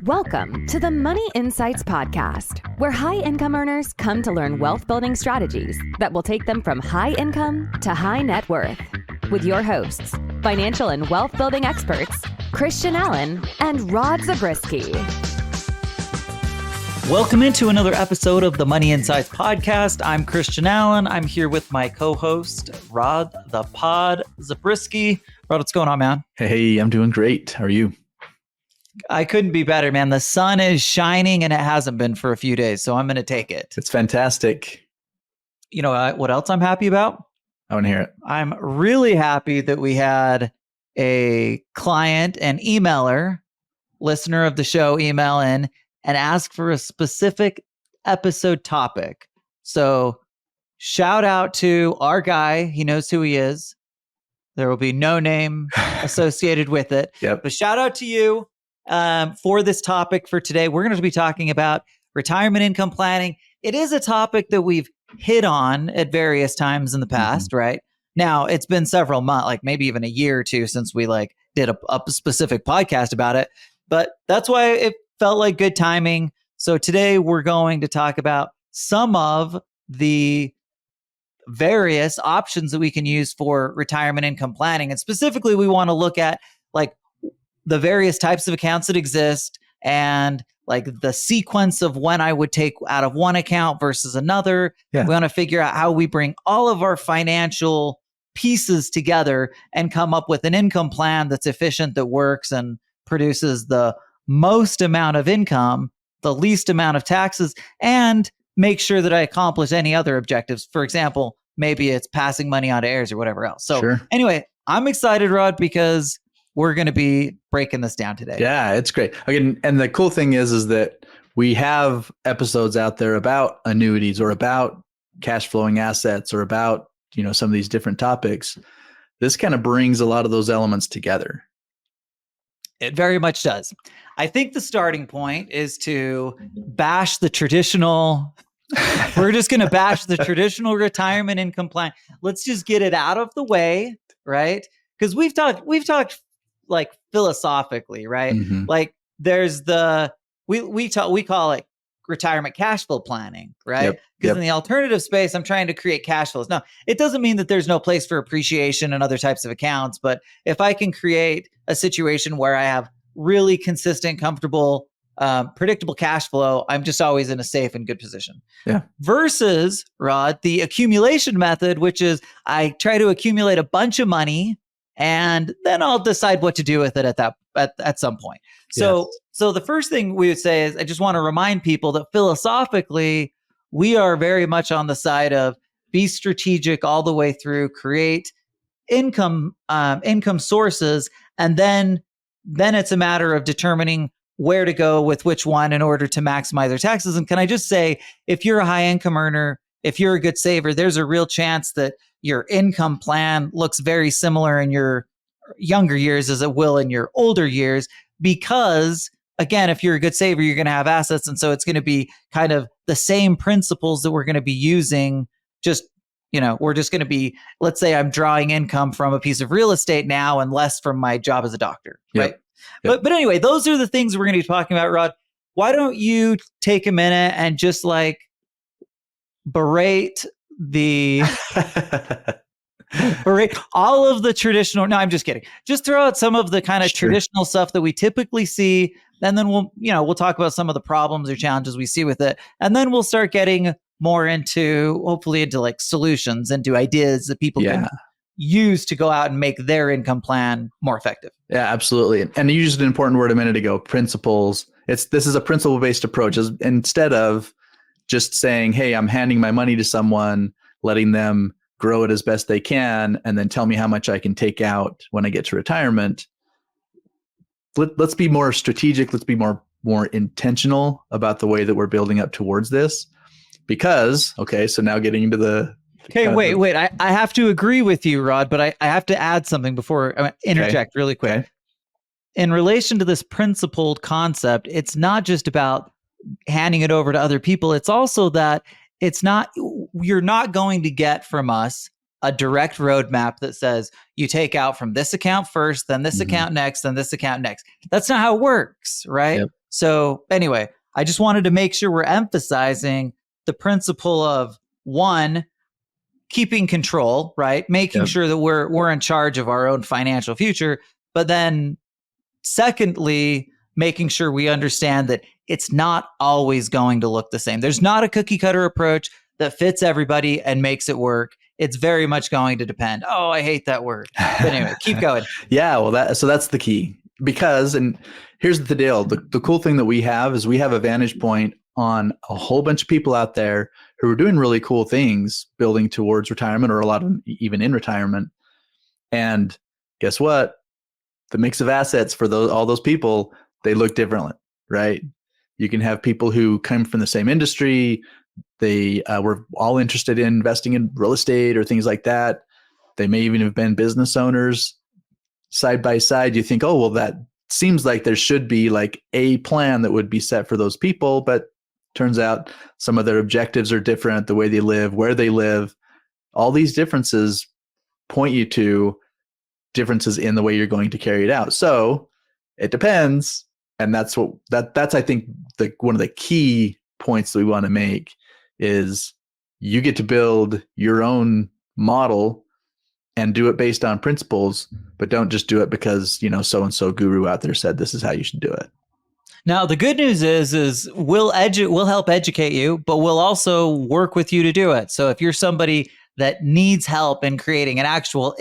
Welcome to the Money Insights Podcast, where high-income earners come to learn wealth-building strategies that will take them from high income to high net worth. With your hosts, financial and wealth-building experts, Christian Allen and Rod Zabriskie. Welcome into another episode of the Money Insights Podcast. I'm Christian Allen. I'm here with my co-host, Rod the Pod Zabriskie. Rod, what's going on, man? Hey, I'm doing great. How are you? I couldn't be better, man. The sun is shining and it hasn't been for a few days, so I'm going to take it. It's fantastic. You know what else I'm happy about? I want to hear it. I'm really happy that we had a client and emailer, listener of the show, email in and ask for a specific episode topic. So shout out to our guy. He knows who he is. There will be no name associated with it. Yep. But shout out to you for this topic for today. We're going to be talking about retirement income planning. It is a topic that we've hit on at various times in the past, right? Now, it's been several months, like maybe even a year or two since we did a specific podcast about it. But that's why it felt like good timing. So today we're going to talk about some of the various options that we can use for retirement income planning. And specifically, we want to look at the various types of accounts that exist and the sequence of when I would take out of one account versus another. Yeah. We want to figure out how we bring all of our financial pieces together and come up with an income plan that's efficient, that works and produces the most amount of income, the least amount of taxes, and make sure that I accomplish any other objectives. For example, maybe it's passing money on to heirs or whatever else. So Anyway, I'm excited, Rod, because we're going to be breaking this down today. Yeah, it's great. Again, and the cool thing is that we have episodes out there about annuities or about cash flowing assets or about, some of these different topics. This kind of brings a lot of those elements together. It very much does. I think the starting point is to bash the traditional. We're just going to bash the traditional retirement income plan. Let's just get it out of the way, right? Because we've talked philosophically, right? Mm-hmm. There's we call it retirement cash flow planning, right? Because in the alternative space, I'm trying to create cash flows. Now, it doesn't mean that there's no place for appreciation and other types of accounts, but if I can create a situation where I have really consistent, comfortable, predictable cash flow, I'm just always in a safe and good position. Yeah. Versus, Rod, the accumulation method, which is I try to accumulate a bunch of money and then I'll decide what to do with it at some point. So the first thing we would say is I just want to remind people that philosophically, we are very much on the side of be strategic all the way through, create income sources, and then it's a matter of determining where to go with which one in order to maximize their taxes. And can I just say, if you're a high income earner, if you're a good saver, there's a real chance that your income plan looks very similar in your younger years as it will in your older years, because again, if you're a good saver, you're going to have assets. And so it's going to be kind of the same principles that we're going to be using. We're just going to be, let's say I'm drawing income from a piece of real estate now and less from my job as a doctor, right? Yep. But anyway, those are the things we're going to be talking about, Rod. Why don't you take a minute and just berate all of the traditional. No, I'm just kidding. Just throw out some of the kind of traditional stuff that we typically see. And then we'll talk about some of the problems or challenges we see with it. And then we'll start getting more hopefully into solutions, into ideas that people can use to go out and make their income plan more effective. Yeah, absolutely. And you used an important word a minute ago, principles. This is a principle-based approach. Instead of just saying, hey, I'm handing my money to someone, letting them grow it as best they can, and then tell me how much I can take out when I get to retirement. Let's be more strategic. Let's be more intentional about the way that we're building up towards this. Because, so now getting into the... Okay, wait. I have to agree with you, Rod, but I have to add something before I interject really quick. Okay. In relation to this principled concept, it's not just about handing it over to other people. It's also that you're not going to get from us a direct roadmap that says you take out from this account first, then this account next, then this account next. That's not how it works, right? Yep. So anyway, I just wanted to make sure we're emphasizing the principle of one, keeping control, right? Making sure that we're in charge of our own financial future. But then secondly, making sure we understand that it's not always going to look the same. There's not a cookie cutter approach that fits everybody and makes it work. It's very much going to depend. Oh, I hate that word. But anyway, keep going. Yeah, well, that's the key. Because, and here's the deal, the cool thing that we have is we have a vantage point on a whole bunch of people out there who are doing really cool things, building towards retirement, or a lot of them even in retirement. And guess what? The mix of assets for all those people, they look differently, right? You can have people who come from the same industry. They were all interested in investing in real estate or things like that. They may even have been business owners. Side by side, you think, oh, well, that seems like there should be like a plan that would be set for those people. But turns out some of their objectives are different, the way they live, where they live. All these differences point you to differences in the way you're going to carry it out. So it depends. And that's I think one of the key points that we want to make is you get to build your own model and do it based on principles, but don't just do it because, so-and-so guru out there said this is how you should do it. Now, the good news is we'll help educate you, but we'll also work with you to do it. So if you're somebody that needs help in creating an actual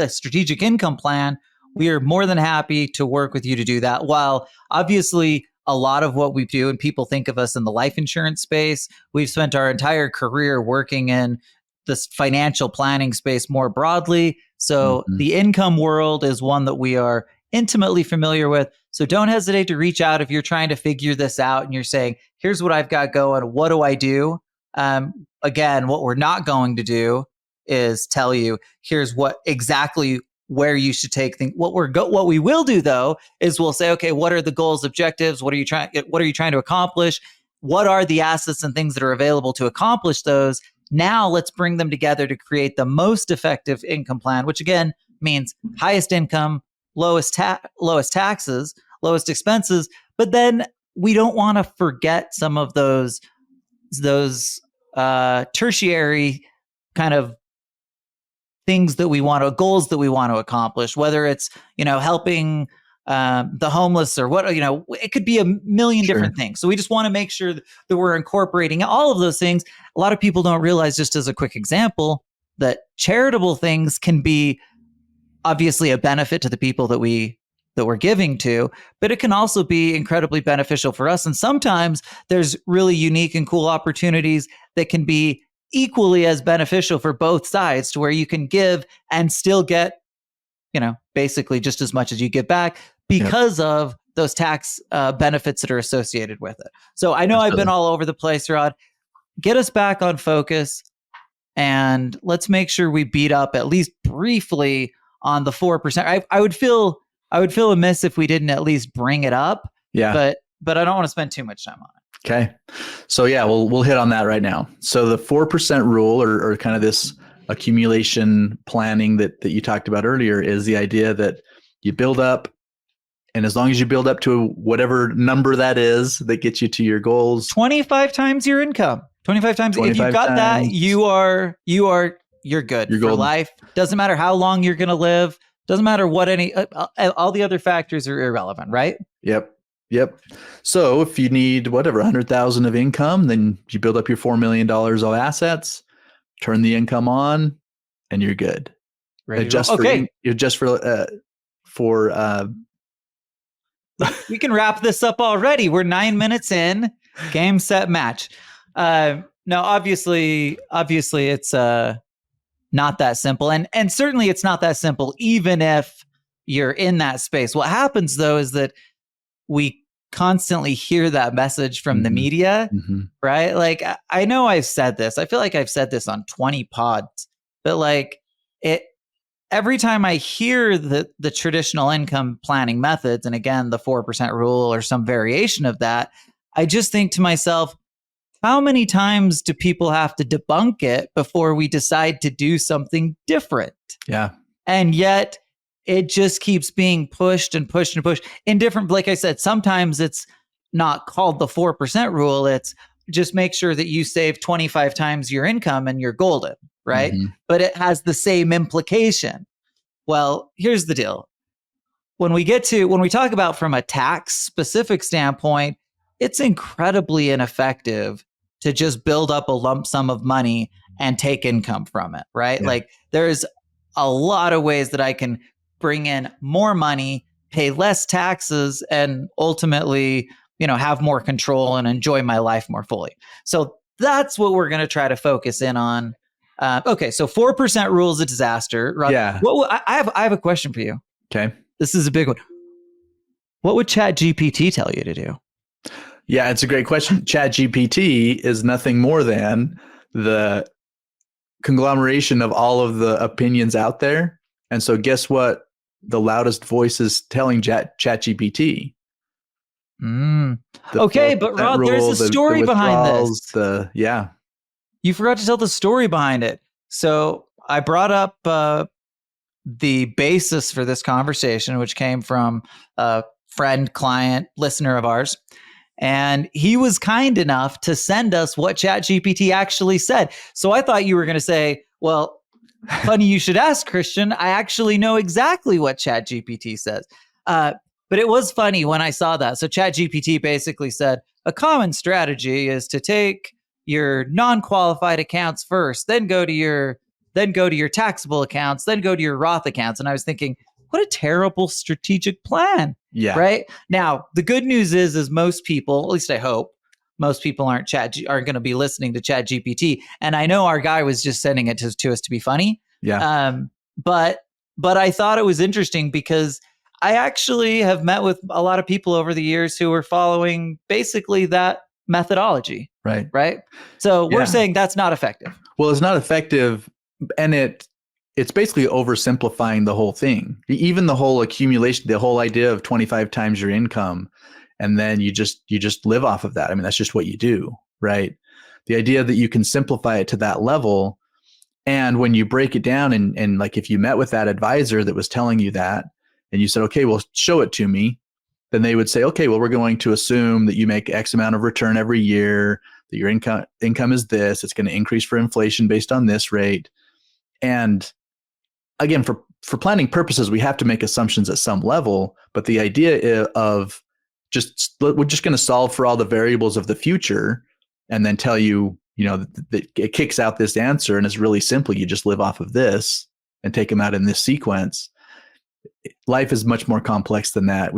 strategic income plan, we are more than happy to work with you to do that. While obviously a lot of what we do, and people think of us in the life insurance space, we've spent our entire career working in this financial planning space more broadly. So the income world is one that we are intimately familiar with. So don't hesitate to reach out if you're trying to figure this out and you're saying, here's what I've got going. What do I do? Again, what we're not going to do is tell you, here's what exactly where you should take things. What we will do though, is we'll say, okay, what are the goals, objectives? What are you trying to accomplish? What are the assets and things that are available to accomplish those? Now let's bring them together to create the most effective income plan, which again means highest income, lowest taxes, lowest expenses. But then we don't want to forget some of those tertiary kind of things that goals that we want to accomplish, whether it's, helping the homeless or what, it could be a million different things. So we just want to make sure that we're incorporating all of those things. A lot of people don't realize, just as a quick example, that charitable things can be obviously a benefit to the people that we're giving to, but it can also be incredibly beneficial for us. And sometimes there's really unique and cool opportunities that can be equally as beneficial for both sides, to where you can give and still get, basically just as much as you give back because of those tax benefits that are associated with it. So I know I've been all over the place, Rod. Get us back on focus, and let's make sure we beat up at least briefly on the 4%. I would feel amiss if we didn't at least bring it up. Yeah. But I don't want to spend too much time on it. Okay. So yeah, we'll hit on that right now. So the 4% rule, or kind of this accumulation planning that you talked about earlier, is the idea that you build up, and as long as you build up to whatever number that is that gets you to your goals, 25 times your income, 25 times. If you've got that, you're good for life. Doesn't matter how long you're going to live. Doesn't matter what all the other factors are irrelevant, right? Yep. So if you need 100,000 of income, then you build up your $4 million of assets, turn the income on, and you're good. We can wrap this up already. We're 9 minutes in. Game, set, match. Now, obviously, it's not that simple, and certainly it's not that simple, even if you're in that space. What happens though is that we constantly hear that message from the media, right? Like, I know I've said this. I feel like I've said this on 20 pods, but like every time I hear the traditional income planning methods, and again, the 4% rule or some variation of that, I just think to myself, how many times do people have to debunk it before we decide to do something different? Yeah. And yet it just keeps being pushed and pushed and pushed in different, like I said, sometimes it's not called the 4% rule. It's just make sure that you save 25 times your income and you're golden, right? Mm-hmm. But it has the same implication. Well, here's the deal. When we talk about from a tax specific standpoint, it's incredibly ineffective to just build up a lump sum of money and take income from it, right? Yeah. Like there's a lot of ways that I can bring in more money, pay less taxes, and ultimately, have more control and enjoy my life more fully. So that's what we're going to try to focus in on. Okay, so 4% rule is a disaster. Rod, Yeah. I have a question for you. Okay. This is a big one. What would ChatGPT tell you to do? Yeah, it's a great question. ChatGPT is nothing more than the conglomeration of all of the opinions out there. And so guess what the loudest voice is telling ChatGPT? Okay, but Rod, there's a story behind this. You forgot to tell the story behind it. So I brought up the basis for this conversation, which came from a friend, client, listener of ours. And he was kind enough to send us what ChatGPT actually said. So I thought you were going to say, well, funny you should ask, Christian. I actually know exactly what ChatGPT says. But it was funny when I saw that. So ChatGPT basically said, a common strategy is to take your non-qualified accounts first, then go to your taxable accounts, then go to your Roth accounts. And I was thinking, what a terrible strategic plan. Yeah. Right. Now, the good news is most people, at least I hope, most people aren't going to be listening to ChatGPT. And I know our guy was just sending it to us to be funny. Yeah. But I thought it was interesting because I actually have met with a lot of people over the years who are following basically that methodology. Right. Right. So we're saying that's not effective. Well, it's not effective. And it's basically oversimplifying the whole thing. Even the whole accumulation, the whole idea of 25 times your income, and then you just live off of that. I mean, that's just what you do, right? The idea that you can simplify it to that level, and when you break it down and like if you met with that advisor that was telling you that, and you said, okay, well, show it to me, then they would say, okay, well, we're going to assume that you make X amount of return every year, that your income is this, it's going to increase for inflation based on this rate. And again, for planning purposes, we have to make assumptions at some level, but the idea of we're just going to solve for all the variables of the future and then tell you, that it kicks out this answer and it's really simple. You just live off of this and take them out in this sequence. Life is much more complex than that.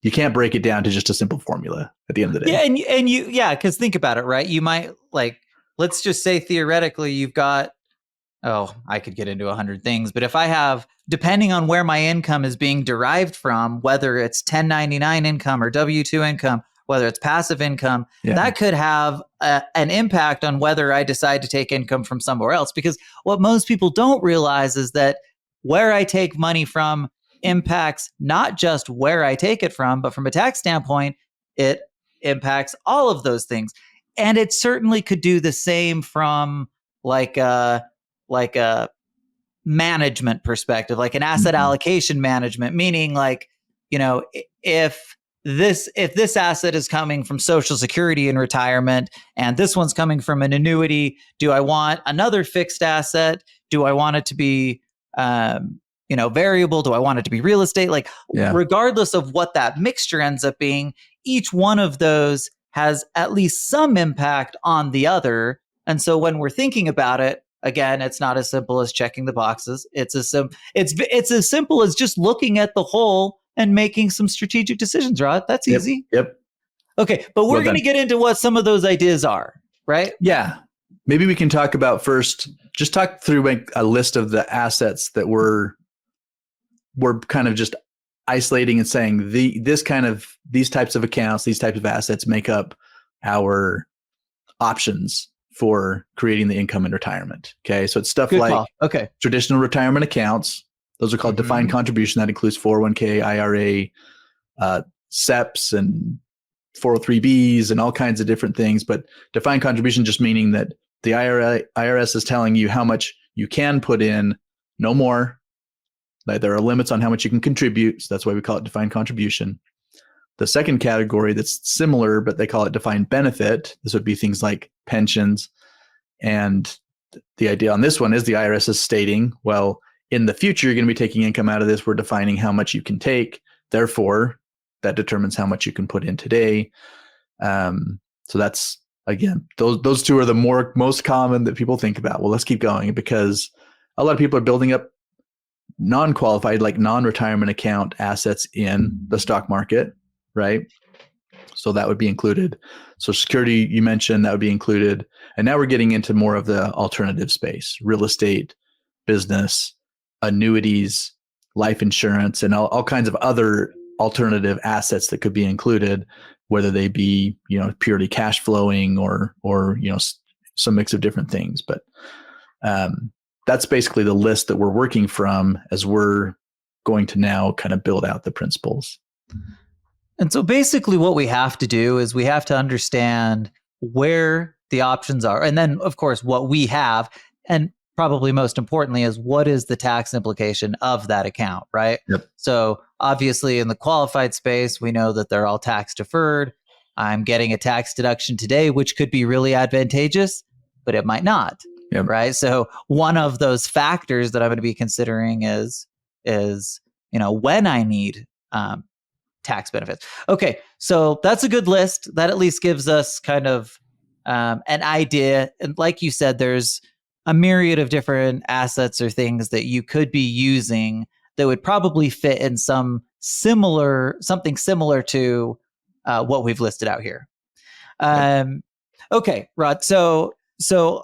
You can't break it down to just a simple formula at the end of the day. Yeah, because think about it, right? You might let's just say theoretically you've got, I could get into 100 things, but if I have, depending on where my income is being derived from, whether it's 1099 income or W-2 income, whether it's passive income, that could have an impact on whether I decide to take income from somewhere else. Because what most people don't realize is that where I take money from impacts not just where I take it from, but from a tax standpoint, it impacts all of those things. And it certainly could do the same from like a management perspective, like an asset allocation management, meaning if this asset is coming from Social Security in retirement and this one's coming from an annuity, do I want another fixed asset? Do I want it to be variable? Do I want it to be real estate? Regardless of what that mixture ends up being, each one of those has at least some impact on the other. And so when we're thinking about it, again, it's not as simple as checking the boxes. It's as simple as just looking at the whole and making some strategic decisions, Rod. That's easy. Yep. Okay, but we're going to get into what some of those ideas are, right? Yeah. Maybe we can talk about first, just talk through a list of the assets that we're kind of just isolating and saying these types of accounts, these types of assets make up our options for creating the income in retirement. Okay. So it's stuff traditional retirement accounts. Those are called defined contribution. That includes 401k, IRA, SEPs and 403bs and all kinds of different things. But defined contribution just meaning that the IRS is telling you how much you can put in, no more. Like there are limits on how much you can contribute. So that's why we call it defined contribution. The second category that's similar, but they call it defined benefit. This would be things like pensions. And the idea on this one is the IRS is stating, well, in the future, you're going to be taking income out of this. We're defining how much you can take. Therefore, that determines how much you can put in today. So that's, again, those two are the most common that people think about. Well, let's keep going, because a lot of people are building up non-qualified, like non-retirement account assets in the stock market, right? So that would be included. Social Security, you mentioned, that would be included. And now we're getting into more of the alternative space: real estate, business, annuities, life insurance, and all kinds of other alternative assets that could be included, whether they be, purely cash flowing or some mix of different things. But that's basically the list that we're working from as we're going to now kind of build out the principles. And so basically what we have to do is we have to understand where the options are. And then, of course, what we have, and probably most importantly, is what is the tax implication of that account, right? Yep. So obviously in the qualified space, we know that they're all tax deferred. I'm getting a tax deduction today, which could be really advantageous, but it might not, right? So one of those factors that I'm going to be considering is when I need tax benefits. Okay, so that's a good list. That at least gives us kind of an idea. And like you said, there's a myriad of different assets or things that you could be using that would probably fit in something similar to what we've listed out here. Okay, Rod. So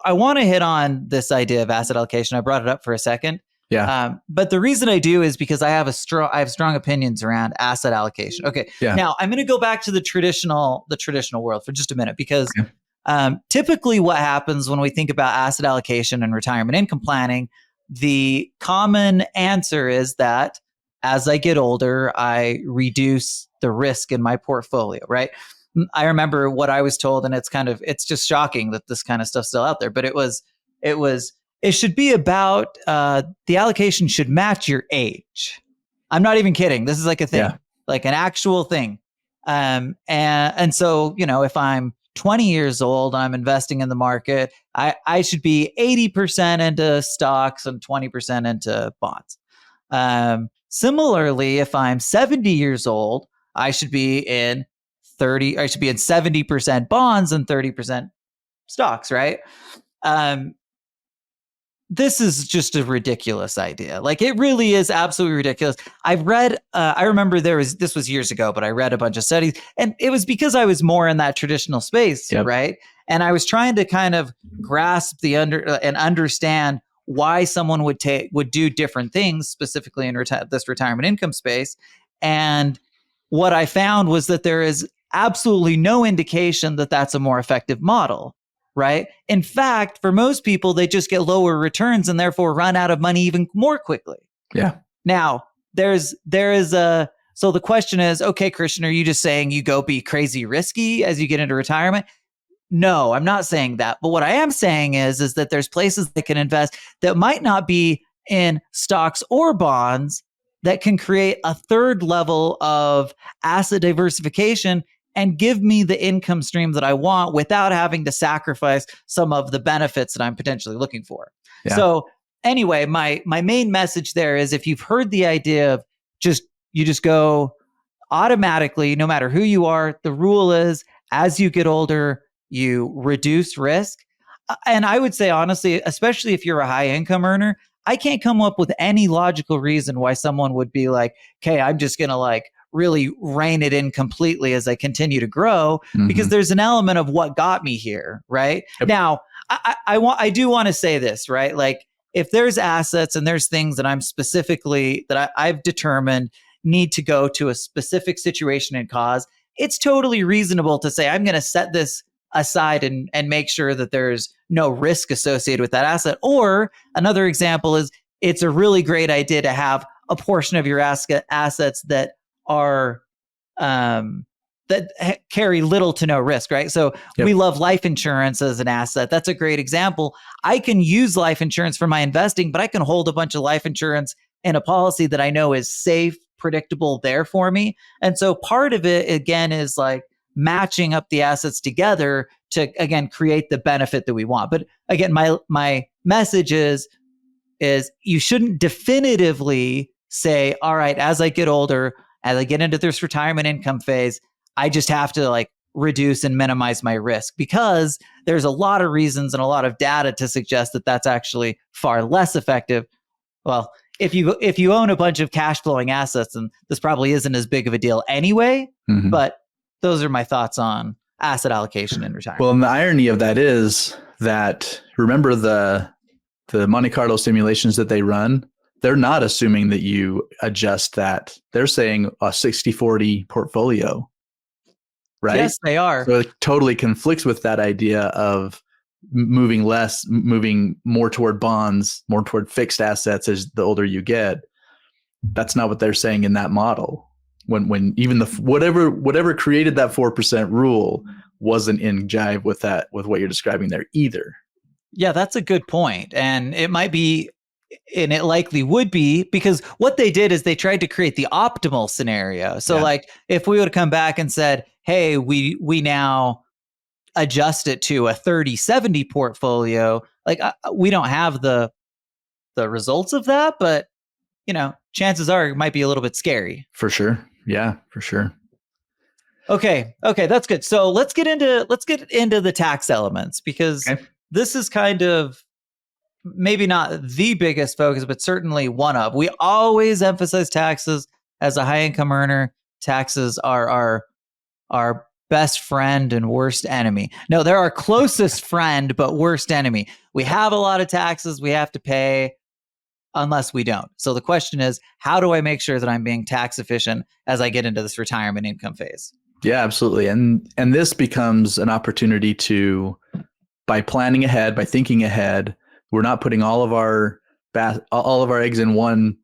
I want to hit on this idea of asset allocation. I brought it up for a second. Yeah. But the reason I do is because I have strong opinions around asset allocation. Okay. Yeah. Now I'm going to go back to the traditional world for just a minute, because typically what happens when we think about asset allocation and retirement income planning, the common answer is that as I get older, I reduce the risk in my portfolio, right? I remember what I was told, and it's just shocking that this kind of stuff's still out there, but it should be about the allocation should match your age. I'm not even kidding. This is like a thing, like an actual thing. And so, if I'm 20 years old, I'm investing in the market, I should be 80% into stocks and 20% into bonds. Similarly, if I'm 70 years old, I should be in 70% bonds and 30% stocks, right? This is just a ridiculous idea. Like, it really is absolutely ridiculous. I've read, I remember this was years ago, but I read a bunch of studies, and it was because I was more in that traditional space, right? And I was trying to kind of grasp and understand why someone would do different things, specifically in this retirement income space. And what I found was that there is absolutely no indication that that's a more effective model. Right. In fact, for most people, they just get lower returns and therefore run out of money even more quickly. Yeah. Now, so the question is, okay, Christian, are you just saying you go be crazy risky as you get into retirement? No, I'm not saying that. But what I am saying is that there's places that can invest that might not be in stocks or bonds that can create a third level of asset diversification and give me the income stream that I want without having to sacrifice some of the benefits that I'm potentially looking for. Yeah. So anyway, my main message there is, if you've heard the idea of you just go automatically, no matter who you are, the rule is as you get older, you reduce risk. And I would say, honestly, especially if you're a high income earner, I can't come up with any logical reason why someone would be like, okay, I'm just going to really rein it in completely as I continue to grow, because there's an element of what got me here, right? Yep. Now, I do want to say this, right? Like, if there's assets and there's things that I've determined need to go to a specific situation and cause, it's totally reasonable to say, I'm going to set this aside and make sure that there's no risk associated with that asset. Or another example is, it's a really great idea to have a portion of your assets that are that carry little to no risk, right? So we love life insurance as an asset. That's a great example. I can use life insurance for my investing, but I can hold a bunch of life insurance in a policy that I know is safe, predictable there for me. And so part of it, again, is like matching up the assets together to, again, create the benefit that we want. But again, my message is you shouldn't definitively say, all right, as I get older, as I get into this retirement income phase, I just have to like reduce and minimize my risk, because there's a lot of reasons and a lot of data to suggest that that's actually far less effective. Well, if you own a bunch of cash flowing assets, and this probably isn't as big of a deal anyway, but those are my thoughts on asset allocation in retirement. Well, and the irony of that is that, remember the Monte Carlo simulations that they run, they're not assuming that you adjust that. They're saying a 60-40 portfolio, right? Yes, they are. So it totally conflicts with that idea of moving more toward bonds, more toward fixed assets as the older you get. That's not what they're saying in that model. When even whatever created that 4% rule wasn't in jive with what you're describing there either. Yeah, that's a good point. And it might be, and it likely would be, because what they did is they tried to create the optimal scenario. So like if we would have come back and said, hey, we now adjust it to a 30-70 portfolio, like we don't have the results of that, but chances are it might be a little bit scary. For sure. Yeah, for sure. Okay, that's good. So let's get into the tax elements, because this is kind of maybe not the biggest focus, but certainly one of. We always emphasize taxes as a high income earner. Taxes are our best friend and worst enemy. No, they're our closest friend, but worst enemy. We have a lot of taxes we have to pay unless we don't. So the question is, how do I make sure that I'm being tax efficient as I get into this retirement income phase? Yeah, absolutely. And this becomes an opportunity to, by planning ahead, by thinking ahead, we're not putting all of our eggs in one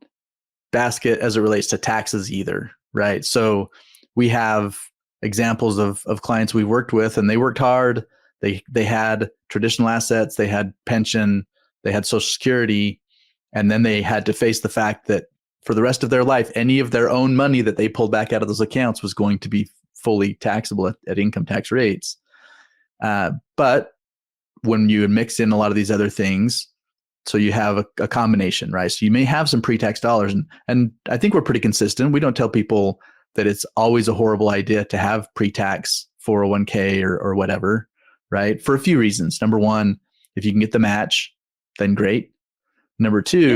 basket as it relates to taxes either, right? So we have examples of clients we worked with, and they worked hard. They had traditional assets, they had pension, they had Social Security, and then they had to face the fact that for the rest of their life, any of their own money that they pulled back out of those accounts was going to be fully taxable at income tax rates. But when you mix in a lot of these other things, so you have a combination, right? So you may have some pre-tax dollars, and I think we're pretty consistent. We don't tell people that it's always a horrible idea to have pre-tax 401k or whatever, right? For a few reasons. Number one, if you can get the match, then great. Number two,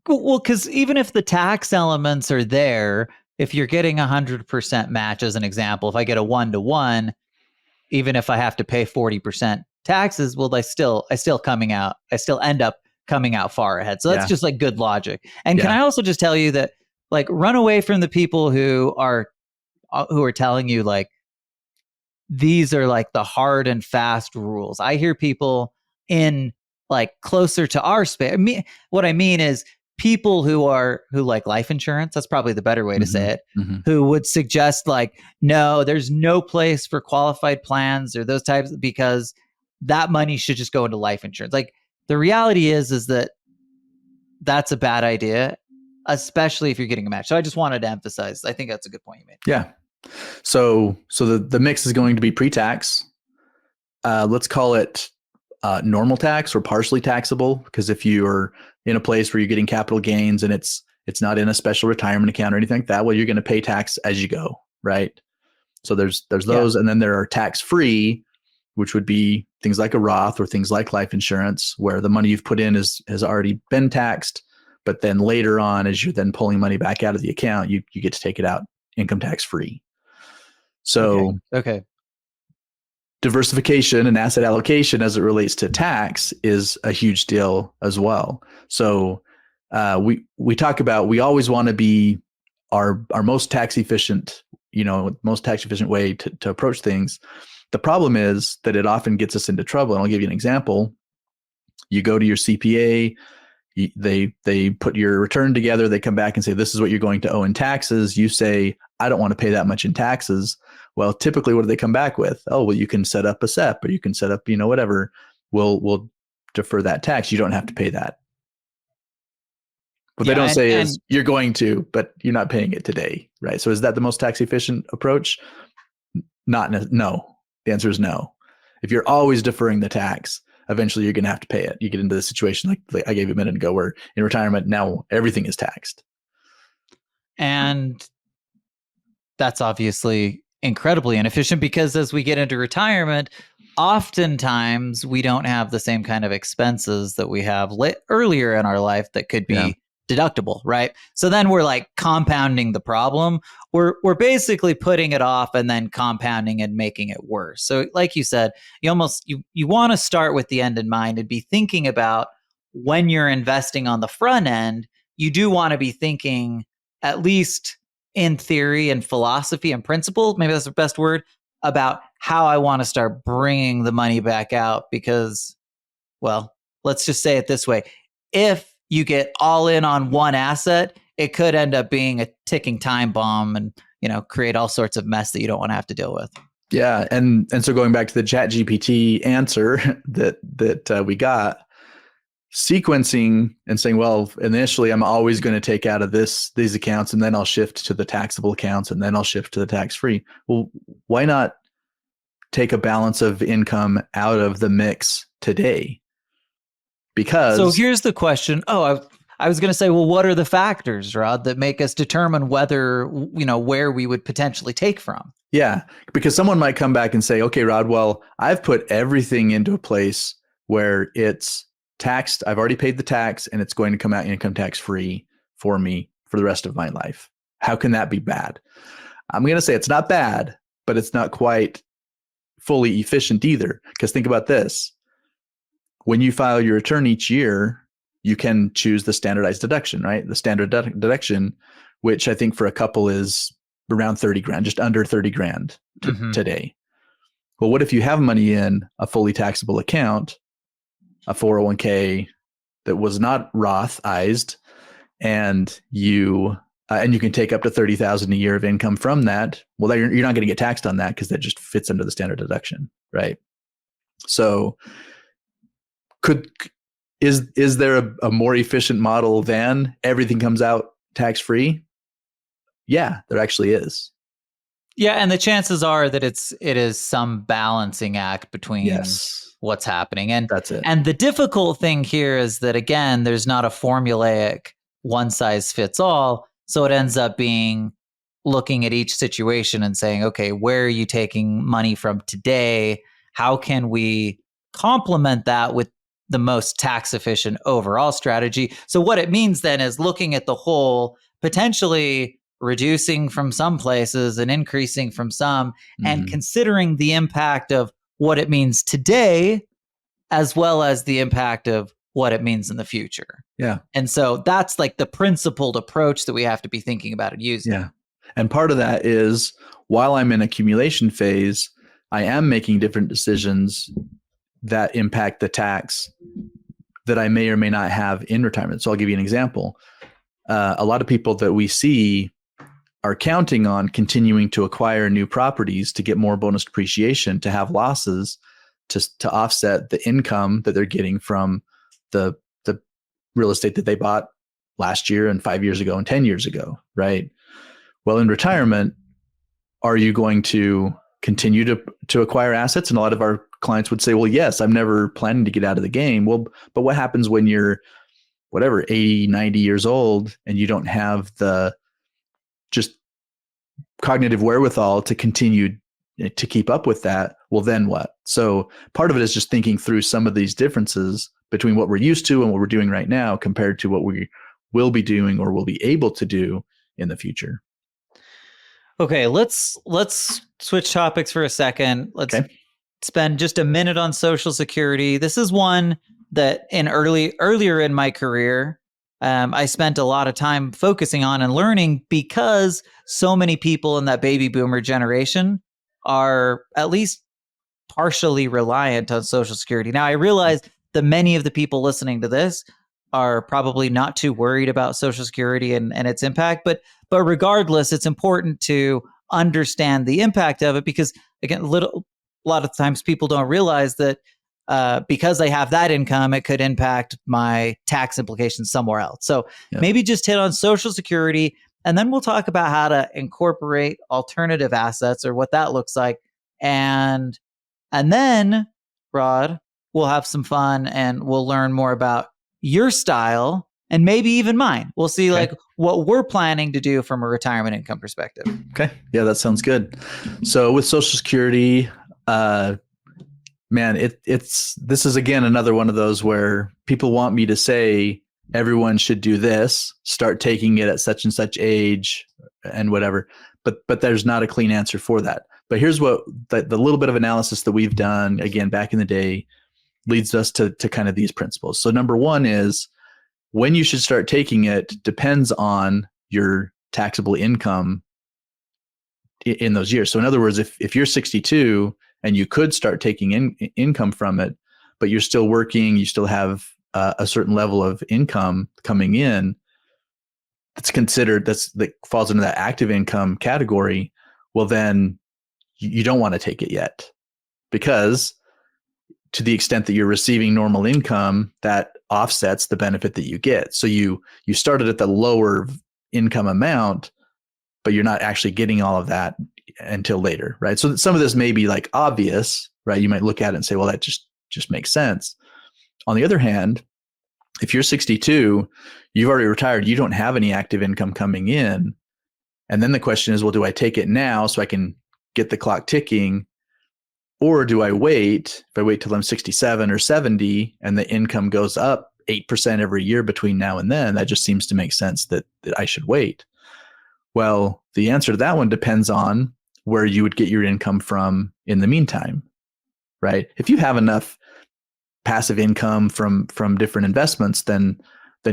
well, because even if the tax elements are there, if you're getting 100% match, as an example, if I get a 1-to-1, even if I have to pay 40% taxes, well, I still end up coming out far ahead. So that's just like good logic. And can I also just tell you that, like, run away from the people who are telling you like these are like the hard and fast rules. I hear people in like closer to our space. What I mean is people who like life insurance. That's probably the better way to say it. Who would suggest like, no, there's no place for qualified plans or those types, because that money should just go into life insurance. Like, the reality is that that's a bad idea, especially if you're getting a match. So I just wanted to emphasize, I think that's a good point you made. Yeah. So the mix is going to be pre-tax. Let's call it normal tax or partially taxable, because if you're in a place where you're getting capital gains and it's not in a special retirement account or anything like that, well, you're going to pay tax as you go, right? So there's those, and then there are tax-free, which would be things like a Roth or things like life insurance, where the money you've put in has already been taxed, but then later on, as you're then pulling money back out of the account, you get to take it out income tax-free. So okay. Diversification and asset allocation as it relates to tax is a huge deal as well. So we talk about, we always want to be our most tax efficient, most tax efficient way to approach things. The problem is that it often gets us into trouble. And I'll give you an example. You go to your CPA, they put your return together, they come back and say, this is what you're going to owe in taxes. You say, I don't want to pay that much in taxes. Well, typically, what do they come back with? Oh, well, you can set up a SEP, or you can set up, whatever. We'll defer that tax. You don't have to pay that. What they don't say is you're going to, but you're not paying it today, right? So is that the most tax efficient approach? No. The answer is no. If you're always deferring the tax, eventually you're going to have to pay it. You get into the situation like I gave you a minute ago, where in retirement now everything is taxed. And that's obviously incredibly inefficient, because as we get into retirement, oftentimes we don't have the same kind of expenses that we have earlier in our life that could be deductible, right? So then we're like compounding the problem. We're basically putting it off and then compounding and making it worse. So like you said, you want to start with the end in mind and be thinking about, when you're investing on the front end, you do want to be thinking, at least in theory and philosophy and principle, maybe that's the best word, about how I want to start bringing the money back out. Because, well, let's just say it this way. If you get all in on one asset, it could end up being a ticking time bomb and, create all sorts of mess that you don't want to have to deal with. Yeah. And so going back to the ChatGPT answer that we got, sequencing and saying, well, initially I'm always going to take out of these accounts, and then I'll shift to the taxable accounts, and then I'll shift to the tax-free. Well, why not take a balance of income out of the mix today? Because so here's the question. I was going to say, well, what are the factors, Rod, that make us determine whether, where we would potentially take from? Yeah, because someone might come back and say, okay, Rod, well, I've put everything into a place where it's taxed. I've already paid the tax, and it's going to come out income tax free for me for the rest of my life. How can that be bad? I'm going to say it's not bad, but it's not quite fully efficient either. Because think about this. When you file your return each year, you can choose the standardized deduction, right? The standard deduction, which I think for a couple is around 30 grand, just under 30 grand today. Well, what if you have money in a fully taxable account, a 401k that was not Rothized, and you can take up to $30,000 a year of income from that? Well, you're not going to get taxed on that, because that just fits under the standard deduction, right? So is there a more efficient model than everything comes out tax-free? Yeah, there actually is. Yeah, and the chances are that it is some balancing act between what's happening. And that's it. And the difficult thing here is that, again, there's not a formulaic one size fits all. So it ends up being looking at each situation and saying, okay, where are you taking money from today? How can we complement that with the most tax efficient overall strategy? So what it means then is looking at the whole, potentially reducing from some places and increasing from some, and considering the impact of what it means today, as well as the impact of what it means in the future. Yeah. And so that's like the principled approach that we have to be thinking about and using. Yeah. And part of that is, while I'm in accumulation phase, I am making different decisions that impact the tax that I may or may not have in retirement. So I'll give you an example. A lot of people that we see are counting on continuing to acquire new properties to get more bonus depreciation, to have losses to offset the income that they're getting from the real estate that they bought last year and 5 years ago and 10 years ago, right? Well, in retirement, are you going to continue to acquire assets? And a lot of our clients would say, well, yes, I'm never planning to get out of the game. Well, but what happens when you're 80, 90 years old and you don't have the just cognitive wherewithal to continue to keep up with that? Well, then what? So part of it is just thinking through some of these differences between what we're used to and what we're doing right now compared to what we will be doing or will be able to do in the future. Okay, let's switch topics for a second. Let's spend just a minute on Social Security. This is one that earlier in my career, I spent a lot of time focusing on and learning, because so many people in that baby boomer generation are at least partially reliant on Social Security. Now, I realize that many of the people listening to this are probably not too worried about Social Security and its impact, but regardless, it's important to understand the impact of it, because again, a lot of times people don't realize that because I have that income, it could impact my tax implications somewhere else. So maybe just hit on Social Security, and then we'll talk about how to incorporate alternative assets or what that looks like. And then, Rod, we'll have some fun and we'll learn more about your style and maybe even mine. We'll see like what we're planning to do from a retirement income perspective. Okay. Yeah, that sounds good. So with Social Security, man, this is again another one of those where people want me to say everyone should do this, start taking it at such and such age and whatever. But there's not a clean answer for that. But here's what the little bit of analysis that we've done, again, back in the day, leads us to kind of these principles. So number one is when you should start taking it depends on your taxable income in those years. So in other words, if you're 62 and you could start taking income from it, but you're still working, you still have a certain level of income coming in, that falls into that active income category. Well, then you don't want to take it yet, because to the extent that you're receiving normal income, that offsets the benefit that you get. So you started at the lower income amount, but you're not actually getting all of that until later, right? So some of this may be like obvious, right? You might look at it and say, well, that just makes sense. On the other hand, if you're 62, you've already retired, you don't have any active income coming in. And then the question is, well, do I take it now so I can get the clock ticking? Or do I wait? If I wait till I'm 67 or 70 and the income goes up 8% every year between now and then, that just seems to make sense that I should wait. Well, the answer to that one depends on where you would get your income from in the meantime, right? If you have enough passive income from different investments, then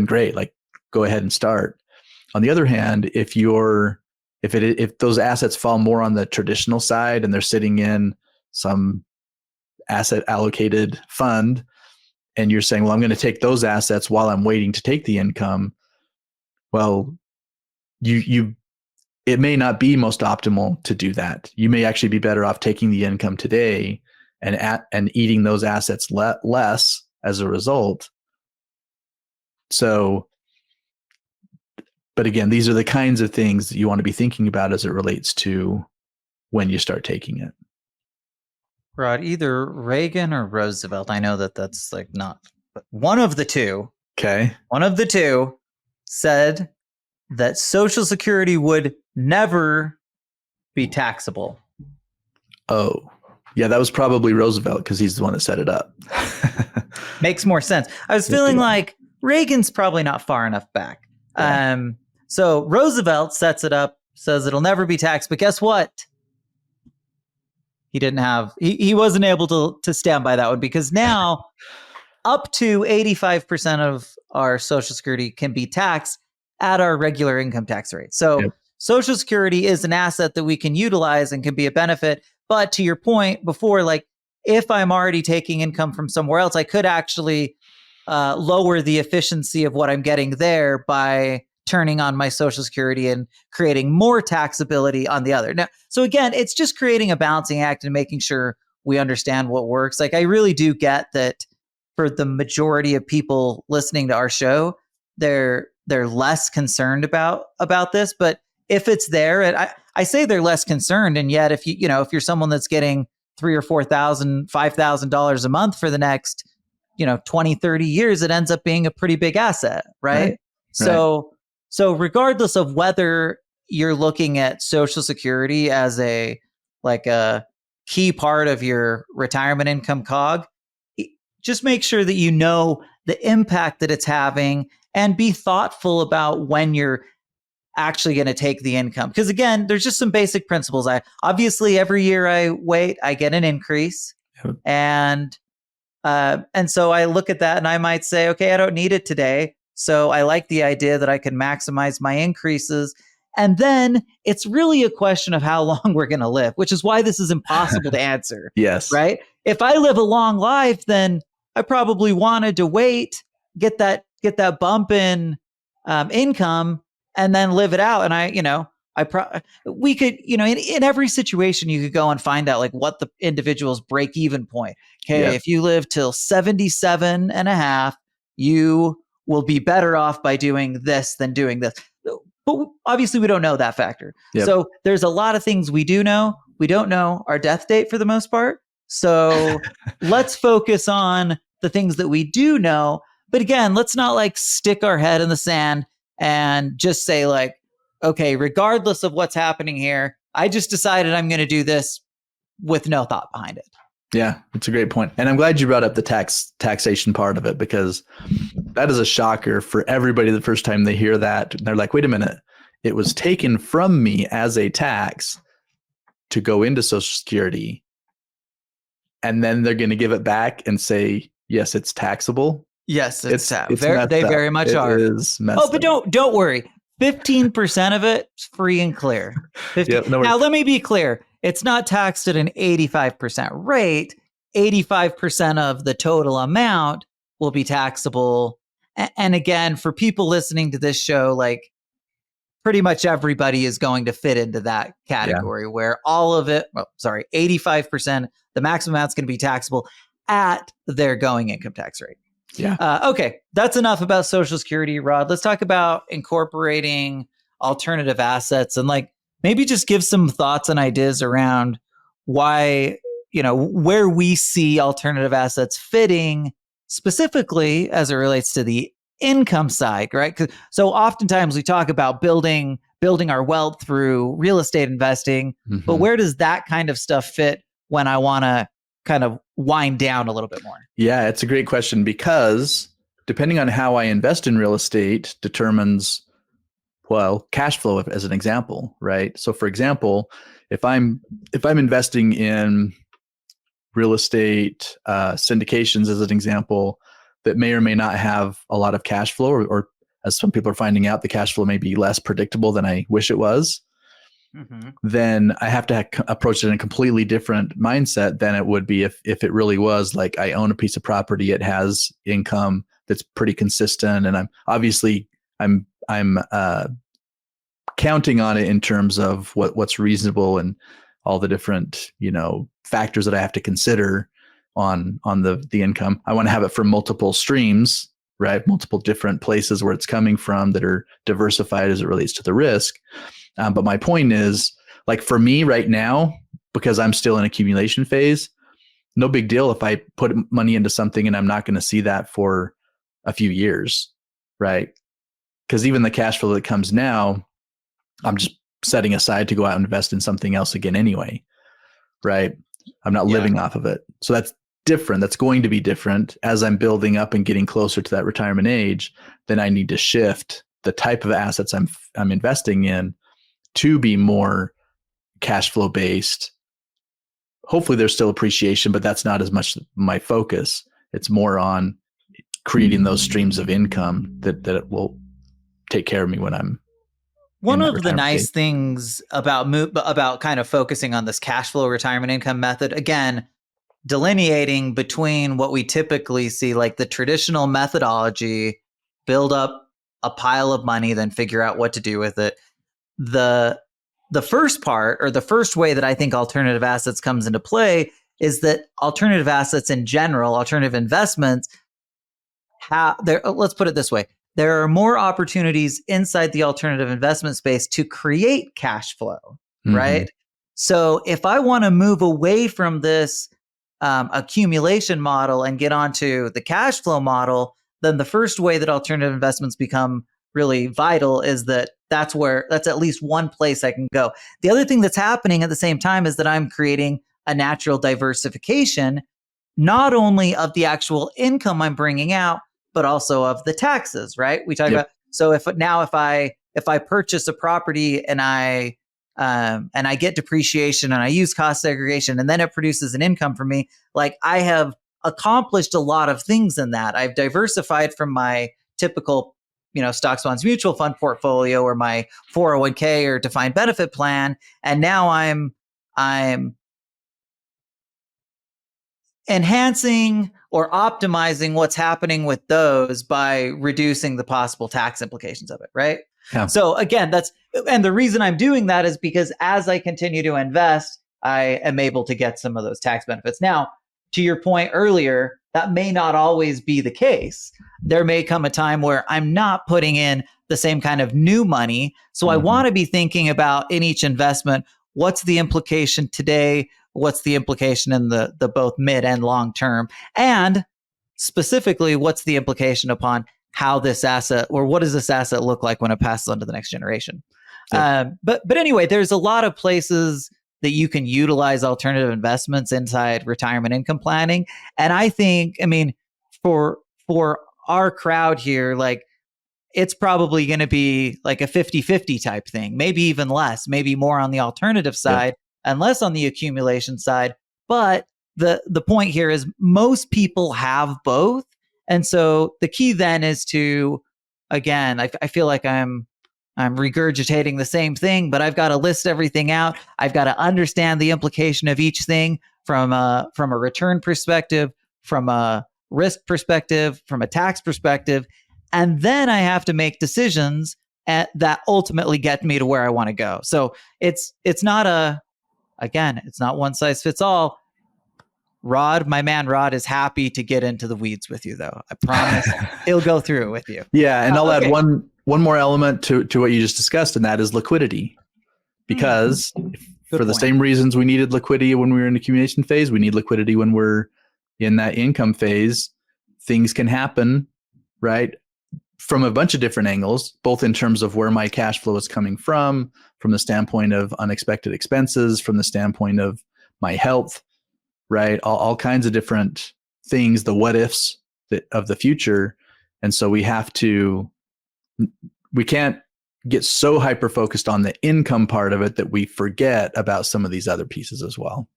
great, like go ahead and start. On the other hand, if those assets fall more on the traditional side and they're sitting in some asset allocated fund, and you're saying, well, I'm going to take those assets while I'm waiting to take the income. Well, it may not be most optimal to do that. You may actually be better off taking the income today and eating those assets less as a result. So, but again, these are the kinds of things that you want to be thinking about as it relates to when you start taking it. Rod, either Reagan or Roosevelt, I know that's like not, but one of the two. Okay. One of the two said that Social Security would never be taxable. Oh, yeah, that was probably Roosevelt because he's the one that set it up. Makes more sense. I was feeling like Reagan's probably not far enough back. Yeah. So Roosevelt sets it up, says it'll never be taxed, but guess what? He wasn't able to stand by that one, because now up to 85% of our Social Security can be taxed at our regular income tax rate. So Social Security is an asset that we can utilize and can be a benefit. But to your point before, like if I'm already taking income from somewhere else, I could actually lower the efficiency of what I'm getting there by turning on my Social Security and creating more taxability on the other. Now, so again, it's just creating a balancing act and making sure we understand what works. Like I really do get that for the majority of people listening to our show, they're less concerned about this. But if it's there, and I say they're less concerned, and yet if if you're someone that's getting $3,000 or $4,000, $5,000 a month for the next 20, 30 years, it ends up being a pretty big asset, right? So regardless of whether you're looking at Social Security as a key part of your retirement income cog, just make sure that you know the impact that it's having and be thoughtful about when you're actually going to take the income. Because again, there's just some basic principles. Obviously every year I wait, I get an increase. Yep. And so I look at that and I might say, okay, I don't need it today. So I like the idea that I can maximize my increases. And then it's really a question of how long we're going to live, which is why this is impossible to answer. Yes. Right? If I live a long life, then I probably wanted to wait, get that bump in income, and then live it out. And we could, in every situation, you could go and find out like what the individual's break even point. Okay. If you live till 77 and a half, you will be better off by doing this than doing this. But obviously we don't know that factor. So there's a lot of things we do know. We don't know our death date for the most part. So let's focus on the things that we do know. But again, let's not like stick our head in the sand and just say like, okay, regardless of what's happening here, I just decided I'm going to do this with no thought behind it. Yeah, it's a great point. And I'm glad you brought up the taxation part of it, because that is a shocker for everybody the first time they hear that. They're like, wait a minute, it was taken from me as a tax to go into Social Security. And then they're going to give it back and say, yes, it's taxable. Yes, it's they very much are. But don't worry. 15% of it is free and clear. Now, let me be clear. It's not taxed at an 85% rate. 85% of the total amount will be taxable. And again, for people listening to this show, like pretty much everybody is going to fit into that category where all of it, 85%, the maximum amount is going to be taxable at their going income tax rate. Yeah. Okay, that's enough about Social Security, Rod. Let's talk about incorporating alternative assets and like maybe just give some thoughts and ideas around why, where we see alternative assets fitting specifically as it relates to the income side, right? So oftentimes we talk about building our wealth through real estate investing, but where does that kind of stuff fit when I want to kind of wind down a little bit more? Yeah, it's a great question, because depending on how I invest in real estate determines, cash flow as an example, right? So for example, if I'm investing in real estate syndications as an example that may or may not have a lot of cash flow, or as some people are finding out, the cash flow may be less predictable than I wish it was, then I have to approach it in a completely different mindset than it would be if it really was like I own a piece of property, it has income that's pretty consistent, and I'm counting on it in terms of what's reasonable and all the different factors that I have to consider on the income. I want to have it from multiple streams, right? Multiple different places where it's coming from that are diversified as it relates to the risk. But my point is, like for me right now, because I'm still in accumulation phase, no big deal if I put money into something and I'm not going to see that for a few years, right? Because even the cash flow that comes now, I'm just setting aside to go out and invest in something else again anyway, right? I'm not living off of it. So that's different. That's going to be different as I'm building up and getting closer to that retirement age. Then I need to shift the type of assets I'm investing in to be more cash flow based. Hopefully there's still appreciation, but that's not as much my focus. It's more on creating those streams of income that it will take care of me when I'm one of the nice things about kind of focusing on this cash flow retirement income method, again, delineating between what we typically see, like the traditional methodology, build up a pile of money, then figure out what to do with it. The first part, or the first way that I think alternative assets comes into play, is that alternative assets in general, alternative investments, let's put it this way. There are more opportunities inside the alternative investment space to create cash flow, right? So if I want to move away from this accumulation model and get onto the cash flow model, then the first way that alternative investments become really vital is that's at least one place I can go. The other thing that's happening at the same time is that I'm creating a natural diversification, not only of the actual income I'm bringing out, but also of the taxes, right? We talk about, so if I purchase a property and I get depreciation and I use cost segregation and then it produces an income for me, like I have accomplished a lot of things in that. I've diversified from my typical, stocks, bonds, mutual fund portfolio or my 401k or defined benefit plan. And now I'm enhancing or optimizing what's happening with those by reducing the possible tax implications of it, right? Yeah. So again, and the reason I'm doing that is because as I continue to invest, I am able to get some of those tax benefits. Now, to your point earlier, that may not always be the case. There may come a time where I'm not putting in the same kind of new money. So I want to be thinking about in each investment, what's the implication today? What's the implication in the both mid and long term? And specifically, what's the implication upon how this asset, or what does this asset look like when it passes on to the next generation? Yep. But anyway, there's a lot of places that you can utilize alternative investments inside retirement income planning. And I think, I mean, for our crowd here, like it's probably going to be like a 50-50 type thing, maybe even less, maybe more on the alternative side and less on the accumulation side. But the point here is most people have both. And so the key then is to, again, I feel like I'm regurgitating the same thing, but I've got to list everything out. I've got to understand the implication of each thing from a return perspective, from a risk perspective, from a tax perspective. And then I have to make decisions that ultimately get me to where I want to go. So it's not it's not one size fits all. Rod, my man Rod, is happy to get into the weeds with you, though. I promise he'll go through it with you. Yeah, and I'll add one more element to what you just discussed, and that is liquidity. Because for the same reasons we needed liquidity when we were in the accumulation phase, we need liquidity when we're in that income phase. Things can happen, right? From a bunch of different angles, both in terms of where my cash flow is coming from the standpoint of unexpected expenses, from the standpoint of my health, right? All kinds of different things, the what ifs of the future. And so we can't get so hyper focused on the income part of it that we forget about some of these other pieces as well.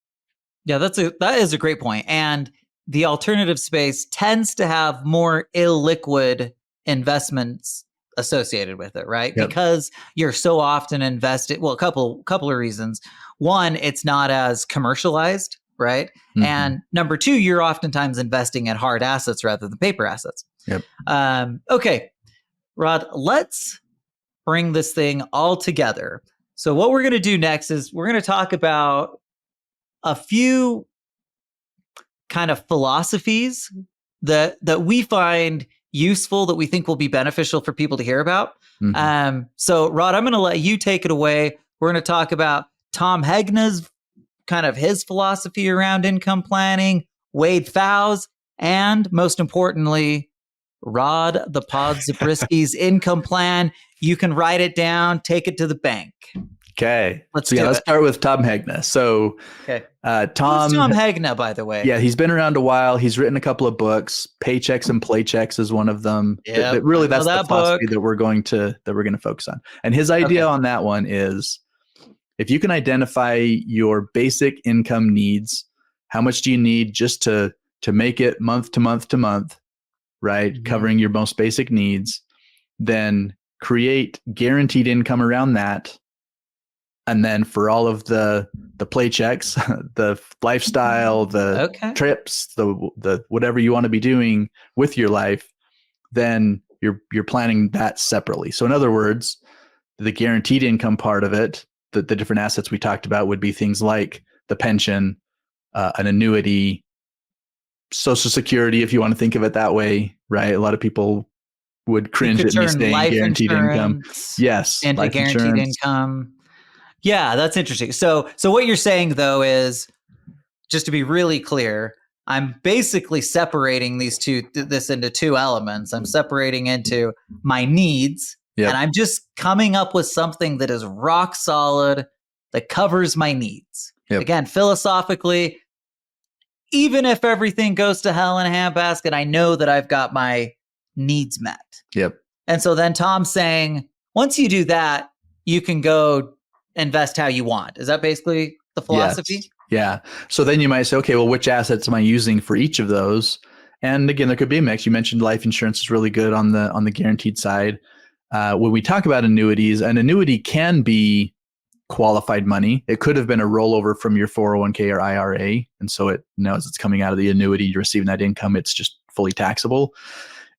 Yeah, that is a great point. And the alternative space tends to have more illiquid investments associated with it, right? Yep. Because you're so often invested. Well, a couple of reasons. One, it's not as commercialized, right? Mm-hmm. And number two, you're oftentimes investing in hard assets rather than paper assets. Yep. Okay, Rod, let's bring this thing all together. So what we're going to do next is we're going to talk about a few kind of philosophies that we find useful, that we think will be beneficial for people to hear about. Mm-hmm. So Rod, I'm going to let you take it away. We're going to talk about Tom Hegna's kind of his philosophy around income planning, Wade Pfau's, and most importantly, Rod the Pod Zabrisky's income plan. You can write it down, take it to the bank. Okay. Let's start with Tom Hegna. So, okay. Who's Tom Hegna, by the way? Yeah, he's been around a while. He's written a couple of books. Paychecks and Playchecks is one of them. Yeah, that's the philosophy that we're going to focus on. And his idea on that one is, if you can identify your basic income needs, how much do you need just to make it month to month to month, right? Mm-hmm. Covering your most basic needs, then create guaranteed income around that. And then for all of the paychecks, the lifestyle, the trips, the whatever you want to be doing with your life, then you're planning that separately. So in other words, the guaranteed income part of it, the different assets we talked about would be things like the pension, an annuity, Social Security, if you want to think of it that way, right? A lot of people would cringe at me saying guaranteed income. Yes, and life guaranteed insurance. income. Yeah, that's interesting. So what you're saying, though, is, just to be really clear, I'm basically separating this into two elements. I'm separating into my needs, and I'm just coming up with something that is rock solid, that covers my needs. Yep. Again, philosophically, even if everything goes to hell in a handbasket, I know that I've got my needs met. Yep. And so then Tom's saying, once you do that, you can go invest how you want. Is that basically the philosophy? Yes. Yeah. So then you might say, okay, well, which assets am I using for each of those? And again, there could be a mix. You mentioned life insurance is really good on the guaranteed side. When we talk about annuities, an annuity can be qualified money. It could have been a rollover from your 401k or IRA. And so it knows it's coming out of the annuity, you're receiving that income, it's just fully taxable.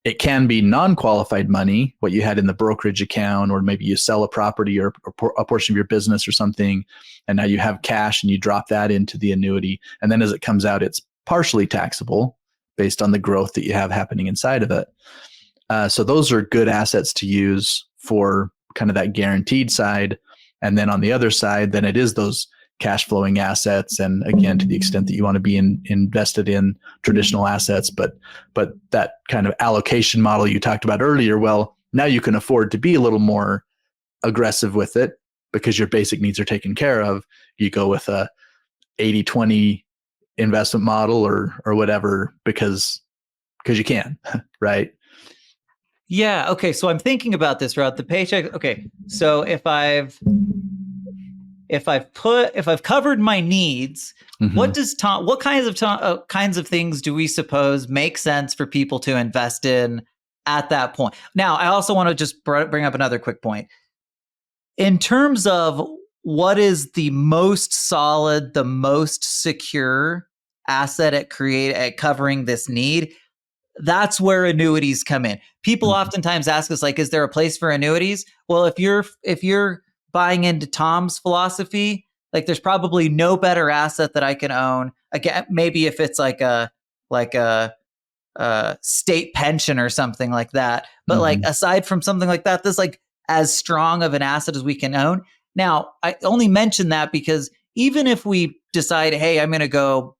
It can be non-qualified money, what you had in the brokerage account, or maybe you sell a property or a portion of your business or something, and now you have cash and you drop that into the annuity. And then as it comes out, it's partially taxable based on the growth that you have happening inside of it. So those are good assets to use for kind of that guaranteed side. And then on the other side, then it is those cash flowing assets. And again, to the extent that you want to be invested in traditional assets, but that kind of allocation model you talked about earlier, well, now you can afford to be a little more aggressive with it because your basic needs are taken care of. You go with a 80-20 investment model or whatever, because you can, right? Yeah. Okay. So I'm thinking about this, Rod. The paycheck. Okay. So if I've covered my needs, Mm-hmm. what kinds of things do we suppose make sense for people to invest in at that point? Now, I also want to just bring up another quick point. In terms of what is the most solid, the most secure asset at covering this need, that's where annuities come in. People oftentimes ask us, like, is there a place for annuities? Well, if you're buying into Tom's philosophy, like, there's probably no better asset that I can own. Again, maybe if it's like a state pension or something like that. But like, aside from something like that, this like as strong of an asset as we can own. Now, I only mention that because even if we decide, hey, I'm going to go,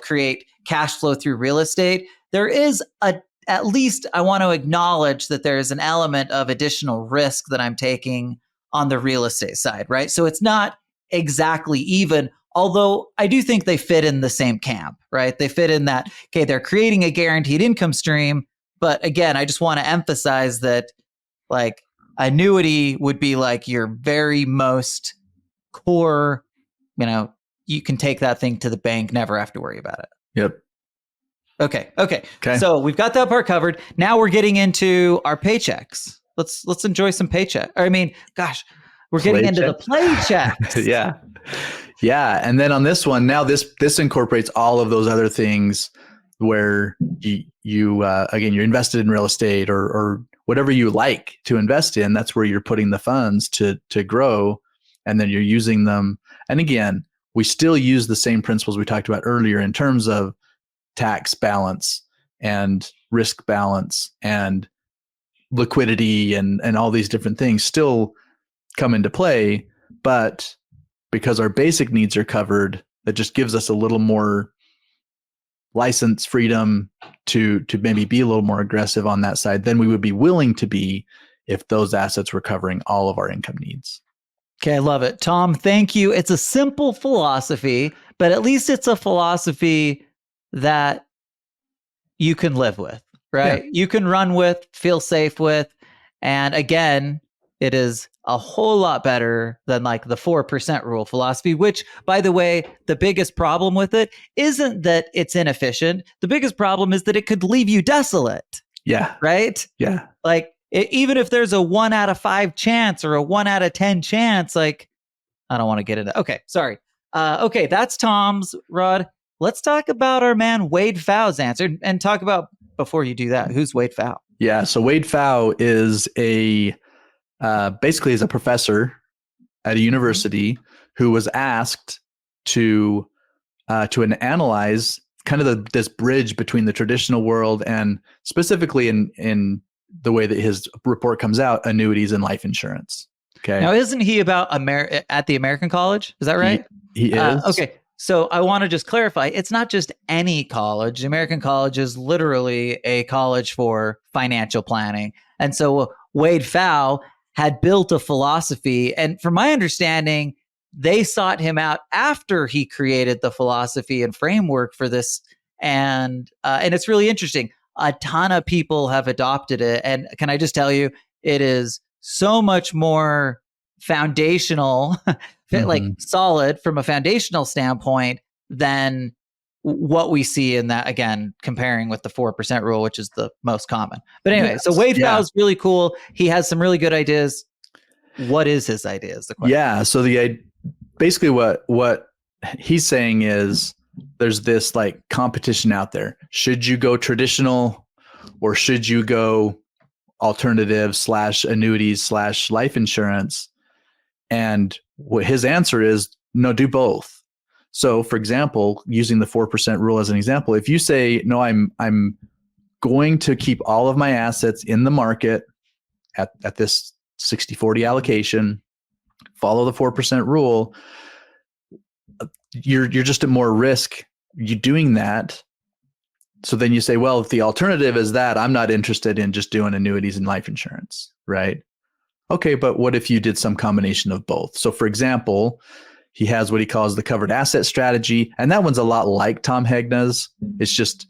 create cash flow through real estate, there is at least I want to acknowledge that there is an element of additional risk that I'm taking on the real estate side, right? So it's not exactly even, although I do think they fit in the same camp, right? They fit in that, okay, they're creating a guaranteed income stream. But again, I just want to emphasize that like annuity would be like your very most core, you can take that thing to the bank, never have to worry about it. Yep. Okay. So we've got that part covered. Now we're getting into our paychecks. Let's enjoy some paycheck. Or I mean, gosh, we're getting into the paychecks. Yeah. And then on this one, now this incorporates all of those other things where you again, you're invested in real estate or whatever you like to invest in. That's where you're putting the funds to grow, and then you're using them. And again, we still use the same principles we talked about earlier in terms of tax balance and risk balance and liquidity and all these different things still come into play. But because our basic needs are covered, that just gives us a little more license freedom to maybe be a little more aggressive on that side than we would be willing to be if those assets were covering all of our income needs. Okay, I love it. Tom, thank you. It's a simple philosophy, but at least it's a philosophy that you can live with, right? Yeah. You can run with, feel safe with. And again, it is a whole lot better than like the 4% rule philosophy, which, by the way, the biggest problem with it isn't that it's inefficient. The biggest problem is that it could leave you desolate. Yeah. Right? Yeah. Like, even if there's a 1 out of 5 chance or a 1 out of 10 chance, like, I don't want to get into. Okay, sorry. Okay, that's Tom's, Rod. Let's talk about our man Wade Pfau's answer and talk about, before you do that, who's Wade Pfau? Yeah, so Wade Pfau is basically is a professor at a university who was asked to analyze kind of this bridge between the traditional world and specifically in the way that his report comes out, annuities and life insurance. Okay. Now, isn't he about at the American College? Is that right? He is. Okay. So I want to just clarify, it's not just any college. American College is literally a college for financial planning. And so Wade Pfau had built a philosophy. And from my understanding, they sought him out after he created the philosophy and framework for this. And it's really interesting. A ton of people have adopted it. And can I just tell you, it is so much more foundational, like solid from a foundational standpoint than what we see in that, again, comparing with the 4% rule, which is the most common. But anyway, so Wade Pfau is really cool. He has some really good ideas. What is his idea is the question. Yeah. So basically what he's saying is there's this like competition out there. Should you go traditional or should you go alternative / annuities / life insurance? And what his answer is, no, do both. So for example, using the 4% rule as an example, if you say, no, I'm going to keep all of my assets in the market at this 60-40 allocation, follow the 4% rule, you're just at more risk you doing that. So then you say, well, if the alternative is that, I'm not interested in just doing annuities and life insurance, right? Okay, but what if you did some combination of both? So for example, he has what he calls the covered asset strategy, and that one's a lot like Tom Hegna's. It's just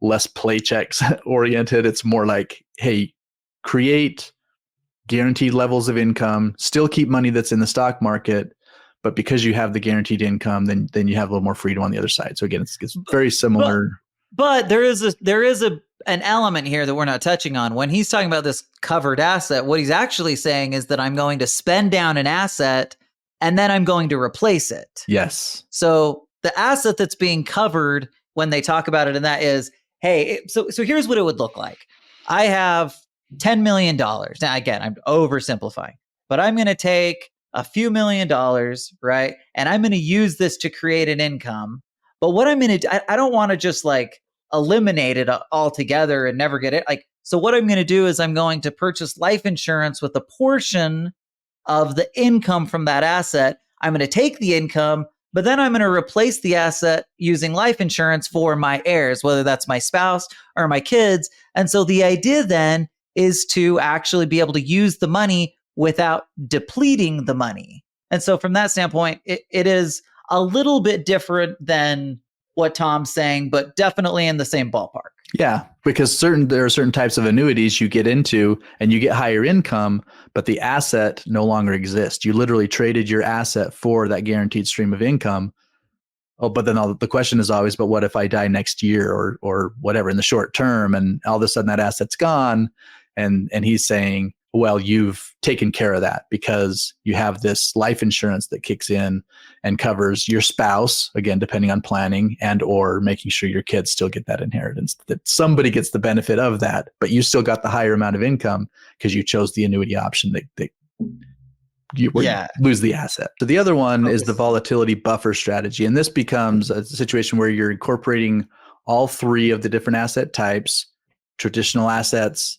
less play checks oriented. It's more like, hey, create guaranteed levels of income, still keep money that's in the stock market, but because you have the guaranteed income, then you have a little more freedom on the other side. So again, it's very similar. But there is an element here that we're not touching on. When he's talking about this covered asset, what he's actually saying is that I'm going to spend down an asset and then I'm going to replace it. Yes. So the asset that's being covered when they talk about it, and that is, hey, so here's what it would look like. I have $10 million. Now, again, I'm oversimplifying, but I'm going to take a few $1,000,000, right? And I'm going to use this to create an income. But what I'm going to do, I don't want to just like eliminate it altogether and never get it. Like, so what I'm going to do is I'm going to purchase life insurance with a portion of the income from that asset. I'm going to take the income, but then I'm going to replace the asset using life insurance for my heirs, whether that's my spouse or my kids. And so the idea then is to actually be able to use the money without depleting the money. And so from that standpoint, it is a little bit different than what Tom's saying, but definitely in the same ballpark. Yeah, because there are certain types of annuities you get into and you get higher income, but the asset no longer exists. You literally traded your asset for that guaranteed stream of income. Oh, but then the question is always, but what if I die next year or whatever in the short term, and all of a sudden that asset's gone? And he's saying, well, you've taken care of that because you have this life insurance that kicks in and covers your spouse, again, depending on planning, and or making sure your kids still get that inheritance, that somebody gets the benefit of that, but you still got the higher amount of income because you chose the annuity option that you lose the asset. So the other one is the volatility buffer strategy. And this becomes a situation where you're incorporating all three of the different asset types, traditional assets,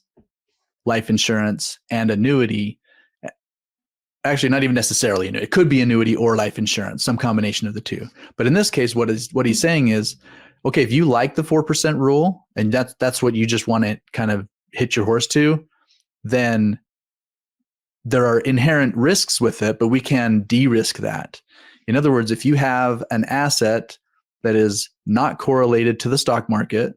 life insurance, and annuity. Actually, not even necessarily annuity. It could be annuity or life insurance, some combination of the two. But in this case, what he's saying is, okay, if you like the 4% rule and that's what you just want to kind of hit your horse to, then there are inherent risks with it, but we can de-risk that. In other words, if you have an asset that is not correlated to the stock market,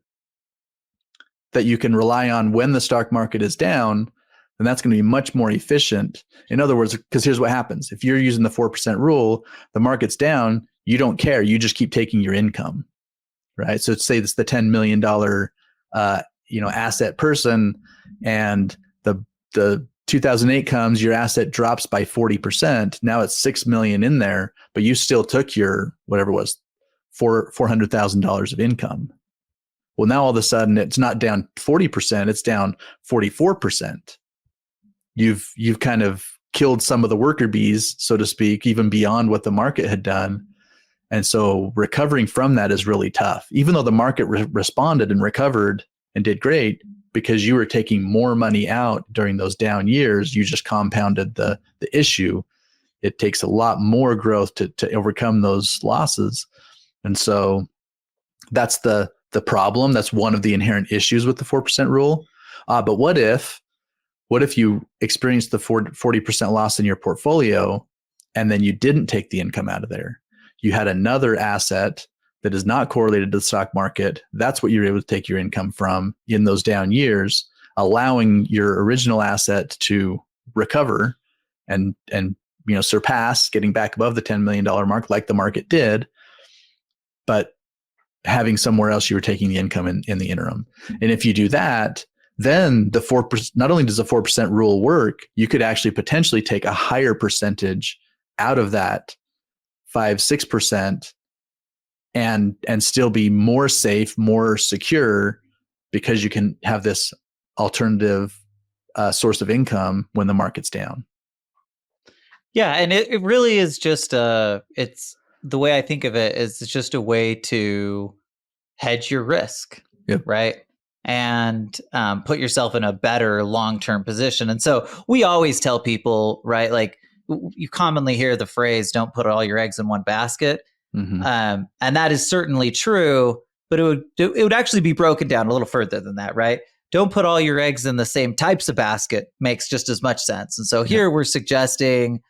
that you can rely on when the stock market is down, then that's going to be much more efficient. In other words, because here's what happens. If you're using the 4% rule, the market's down, you don't care. You just keep taking your income, right? So say it's the $10 million asset person, and the 2008 comes, your asset drops by 40%. Now it's 6 million in there, but you still took your, whatever it was, $400,000 of income. Well, now all of a sudden it's not down 40%, it's down 44%. You've kind of killed some of the worker bees, so to speak, even beyond what the market had done. And so recovering from that is really tough. Even though the market responded and recovered and did great, because you were taking more money out during those down years, you just compounded the issue. It takes a lot more growth to overcome those losses. And so that's the problem. That's one of the inherent issues with the 4% rule. But what if you experienced the 40% loss in your portfolio and then you didn't take the income out of there? You had another asset that is not correlated to the stock market. That's what you're able to take your income from in those down years, allowing your original asset to recover and surpass, getting back above the $10 million mark like the market did, but having somewhere else you were taking the income in the interim. And if you do that, then the 4%, not only does the 4% rule work, you could actually potentially take a higher percentage out of that 5-6% and still be more safe, more secure because you can have this alternative source of income when the market's down. Yeah, and it really is just it's the way I think of it is it's just a way to hedge your risk, right? And put yourself in a better long-term position. And so we always tell people, right? Like you commonly hear the phrase, don't put all your eggs in one basket. And that is certainly true, but it would actually be broken down a little further than that, right? Don't put all your eggs in the same types of basket makes just as much sense. And so here we're suggesting,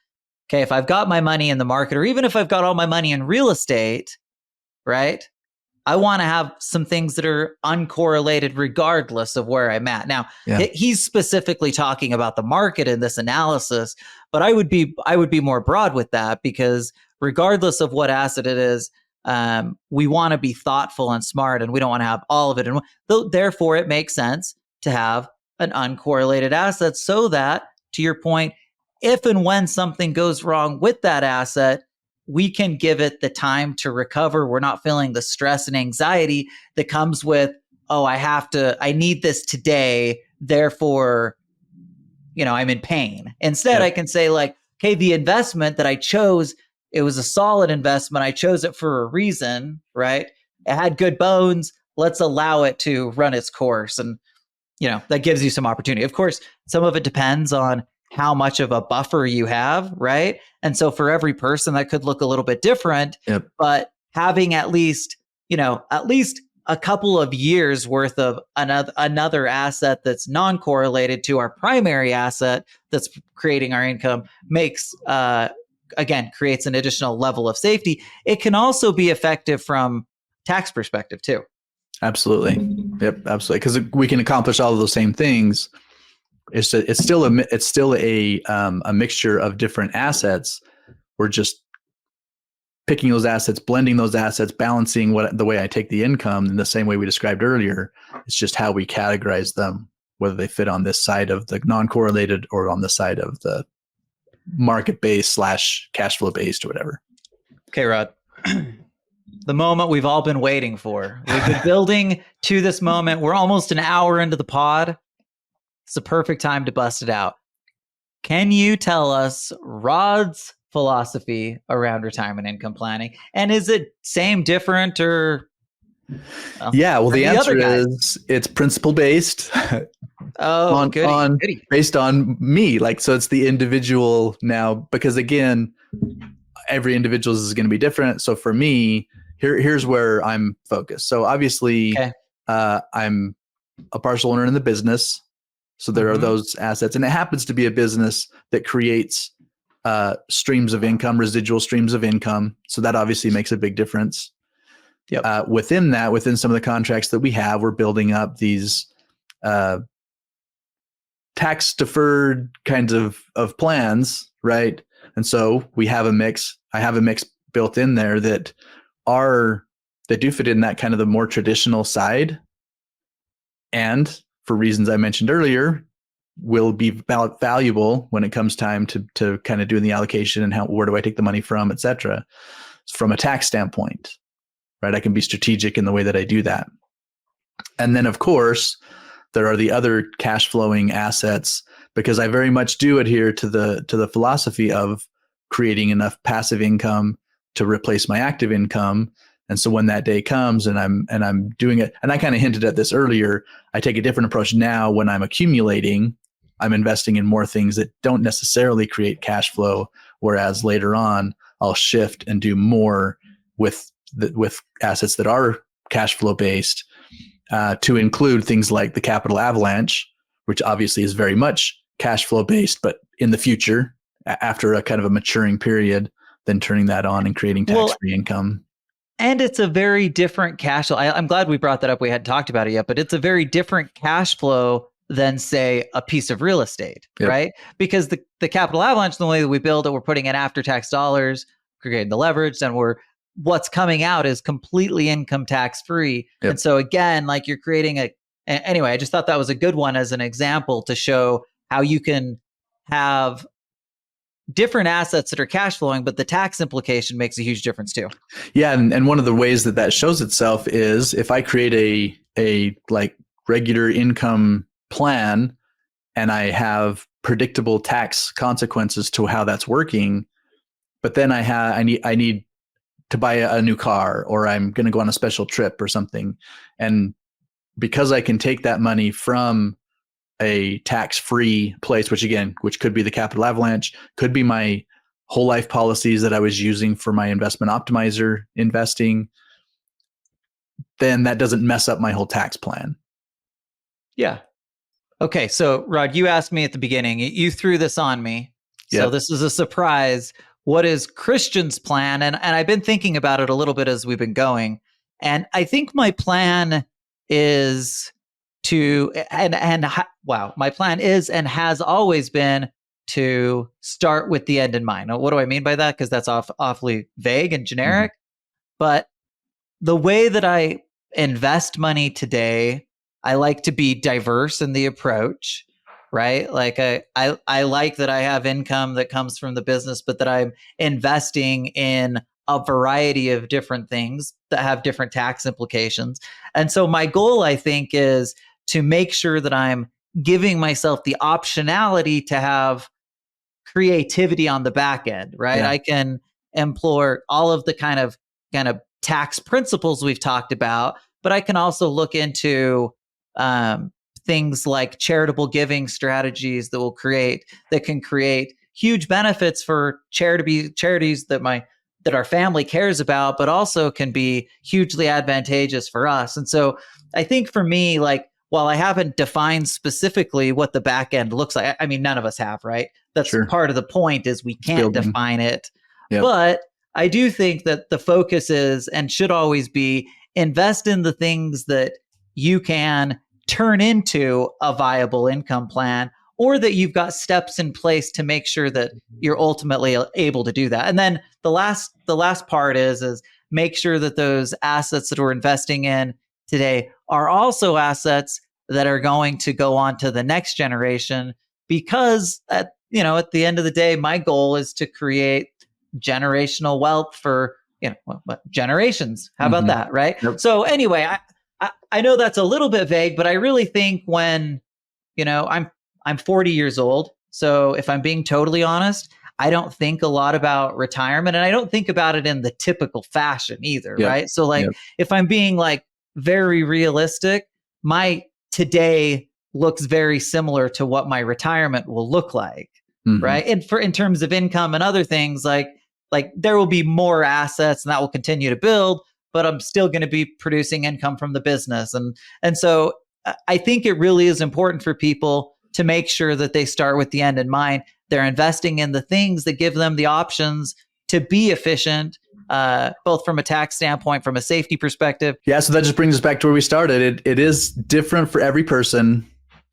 okay, if I've got my money in the market, or even if I've got all my money in real estate, right? I want to have some things that are uncorrelated regardless of where I'm at. Now, he's specifically talking about the market in this analysis, but I would be more broad with that, because regardless of what asset it is, we want to be thoughtful and smart, and we don't want to have all of it. And therefore, it makes sense to have an uncorrelated asset so that, to your point, if and when something goes wrong with that asset, we can give it the time to recover. We're not feeling the stress and anxiety that comes with, I need this today, therefore, I'm in pain. Instead, I can say like, okay, the investment that I chose, it was a solid investment. I chose it for a reason, right? It had good bones. Let's allow it to run its course. And, that gives you some opportunity. Of course, some of it depends on how much of a buffer you have, right? And so for every person that could look a little bit different, but having at least a couple of years worth of another asset that's non-correlated to our primary asset that's creating our income creates an additional level of safety. It can also be effective from tax perspective too. Absolutely. Yep, absolutely. Because we can accomplish all of those same things. It's still a mixture of different assets. We're just picking those assets, blending those assets, balancing the way I take the income in the same way we described earlier. It's just how we categorize them, whether they fit on this side of the non-correlated or on the side of the market-based / cash flow based or whatever. Okay, Rod. The moment we've all been waiting for. We've been building to this moment. We're almost an hour into the pod. It's the perfect time to bust it out. Can you tell us Rod's philosophy around retirement income planning? And is it same, different, or? The answer is it's principle based. Based on me. So it's the individual now, because again, every individual is going to be different. So for me, here's where I'm focused. So obviously, I'm a partial owner in the business. So there are those assets, and it happens to be a business that creates streams of income, residual streams of income. So that obviously makes a big difference. Within some of the contracts that we have, we're building up these tax deferred kinds of plans, right? And so we have a mix. I have a mix built in there that do fit in that kind of the more traditional side, and for reasons I mentioned earlier, will be valuable when it comes time to kind of doing the allocation and where do I take the money from, et cetera. From a tax standpoint, right? I can be strategic in the way that I do that. And then of course, there are the other cash flowing assets, because I very much do adhere to the philosophy of creating enough passive income to replace my active income. And so when that day comes and I'm doing it, and I kind of hinted at this earlier, I take a different approach now. When I'm accumulating, I'm investing in more things that don't necessarily create cash flow, whereas later on I'll shift and do more with assets that are cash flow based, to include things like the capital avalanche, which obviously is very much cash flow based, but in the future, after a kind of a maturing period, then turning that on and creating tax-free income. And it's a very different cash flow. I'm glad we brought that up. We hadn't talked about it yet, but it's a very different cash flow than, say, a piece of real estate, right? Because the capital avalanche, the way that we build it, we're putting in after-tax dollars, creating the leverage, and what's coming out is completely income tax-free. And so again, like you're creating anyway, I just thought that was a good one as an example to show how you can have different assets that are cash flowing, but the tax implication makes a huge difference too. Yeah. And one of the ways that shows itself is if I create a regular income plan and I have predictable tax consequences to how that's working, but then I need to buy a new car, or I'm going to go on a special trip or something. And because I can take that money from a tax-free place, which could be the Capital Avalanche, could be my whole life policies that I was using for my investment optimizer investing, then that doesn't mess up my whole tax plan. Yeah. Okay. So Rod, you asked me at the beginning, you threw this on me. So this is a surprise. What is Christian's plan? And I've been thinking about it a little bit as we've been going. And I think my plan is my plan is and has always been to start with the end in mind. Now, what do I mean by that? Because that's awfully vague and generic. But the way that I invest money today, I like to be diverse in the approach, right? Like I like that I have income that comes from the business, but that I'm investing in a variety of different things that have different tax implications. And so my goal, I think, is to make sure that I'm giving myself the optionality to have creativity on the back end, right? Yeah. I can employ all of the kind of tax principles we've talked about, but I can also look into things like charitable giving strategies that can create huge benefits for charities that our family cares about, but also can be hugely advantageous for us. And so I think for me, like, while I haven't defined specifically what the back end looks like, I mean, none of us have, right? That's part of the point, is we can't define it. Yep. But I do think that the focus is and should always be invest in the things that you can turn into a viable income plan, or that you've got steps in place to make sure that you're ultimately able to do that. And then the last part is make sure that those assets that we're investing in today are also assets that are going to go on to the next generation, because at the end of the day, my goal is to create generational wealth for generations. How about that, right? Yep. So anyway, I know that's a little bit vague, but I really think when I'm 40 years old, so if I'm being totally honest, I don't think a lot about retirement, and I don't think about it in the typical fashion either, right? So if I'm being very realistic, my today looks very similar to what my retirement will look like, right? And in terms of income and other things, like there will be more assets and that will continue to build, but I'm still going to be producing income from the business. And so I think it really is important for people to make sure that they start with the end in mind. They're investing in the things that give them the options to be efficient, both from a tax standpoint, from a safety perspective. Yeah, so that just brings us back to where we started. It is different for every person,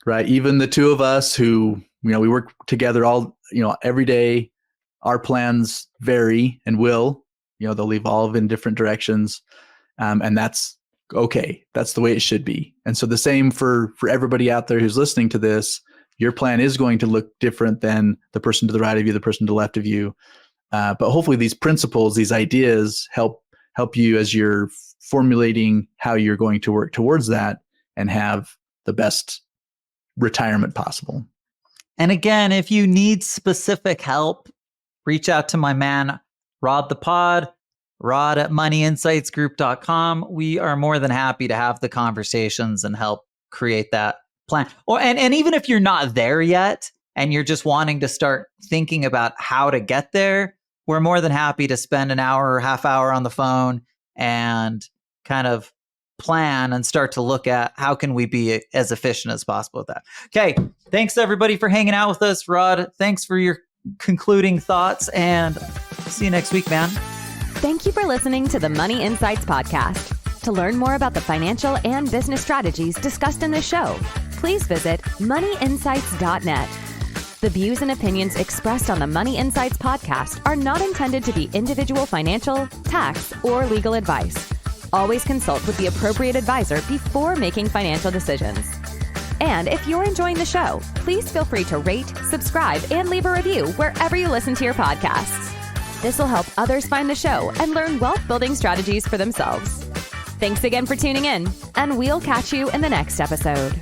right? Even the two of us who, we work together every day. Our plans vary and will, they'll evolve in different directions. And that's okay. That's the way it should be. And so the same for everybody out there who's listening to this. Your plan is going to look different than the person to the right of you, the person to the left of you. But hopefully these principles, these ideas help you as you're formulating how you're going to work towards that and have the best retirement possible. And again, if you need specific help, reach out to my man, Rod the Pod, Rod at moneyinsightsgroup.com. We are more than happy to have the conversations and help create that plan. And even if you're not there yet and you're just wanting to start thinking about how to get there, we're more than happy to spend an hour or half hour on the phone and kind of plan and start to look at how can we be as efficient as possible with that. Okay. Thanks everybody for hanging out with us. Rod, thanks for your concluding thoughts, and see you next week, man. Thank you for listening to the Money Insights Podcast. To learn more about the financial and business strategies discussed in this show, please visit moneyinsights.net. The views and opinions expressed on the Money Insights Podcast are not intended to be individual financial, tax, or legal advice. Always consult with the appropriate advisor before making financial decisions. And if you're enjoying the show, please feel free to rate, subscribe, and leave a review wherever you listen to your podcasts. This will help others find the show and learn wealth building strategies for themselves. Thanks again for tuning in, and we'll catch you in the next episode.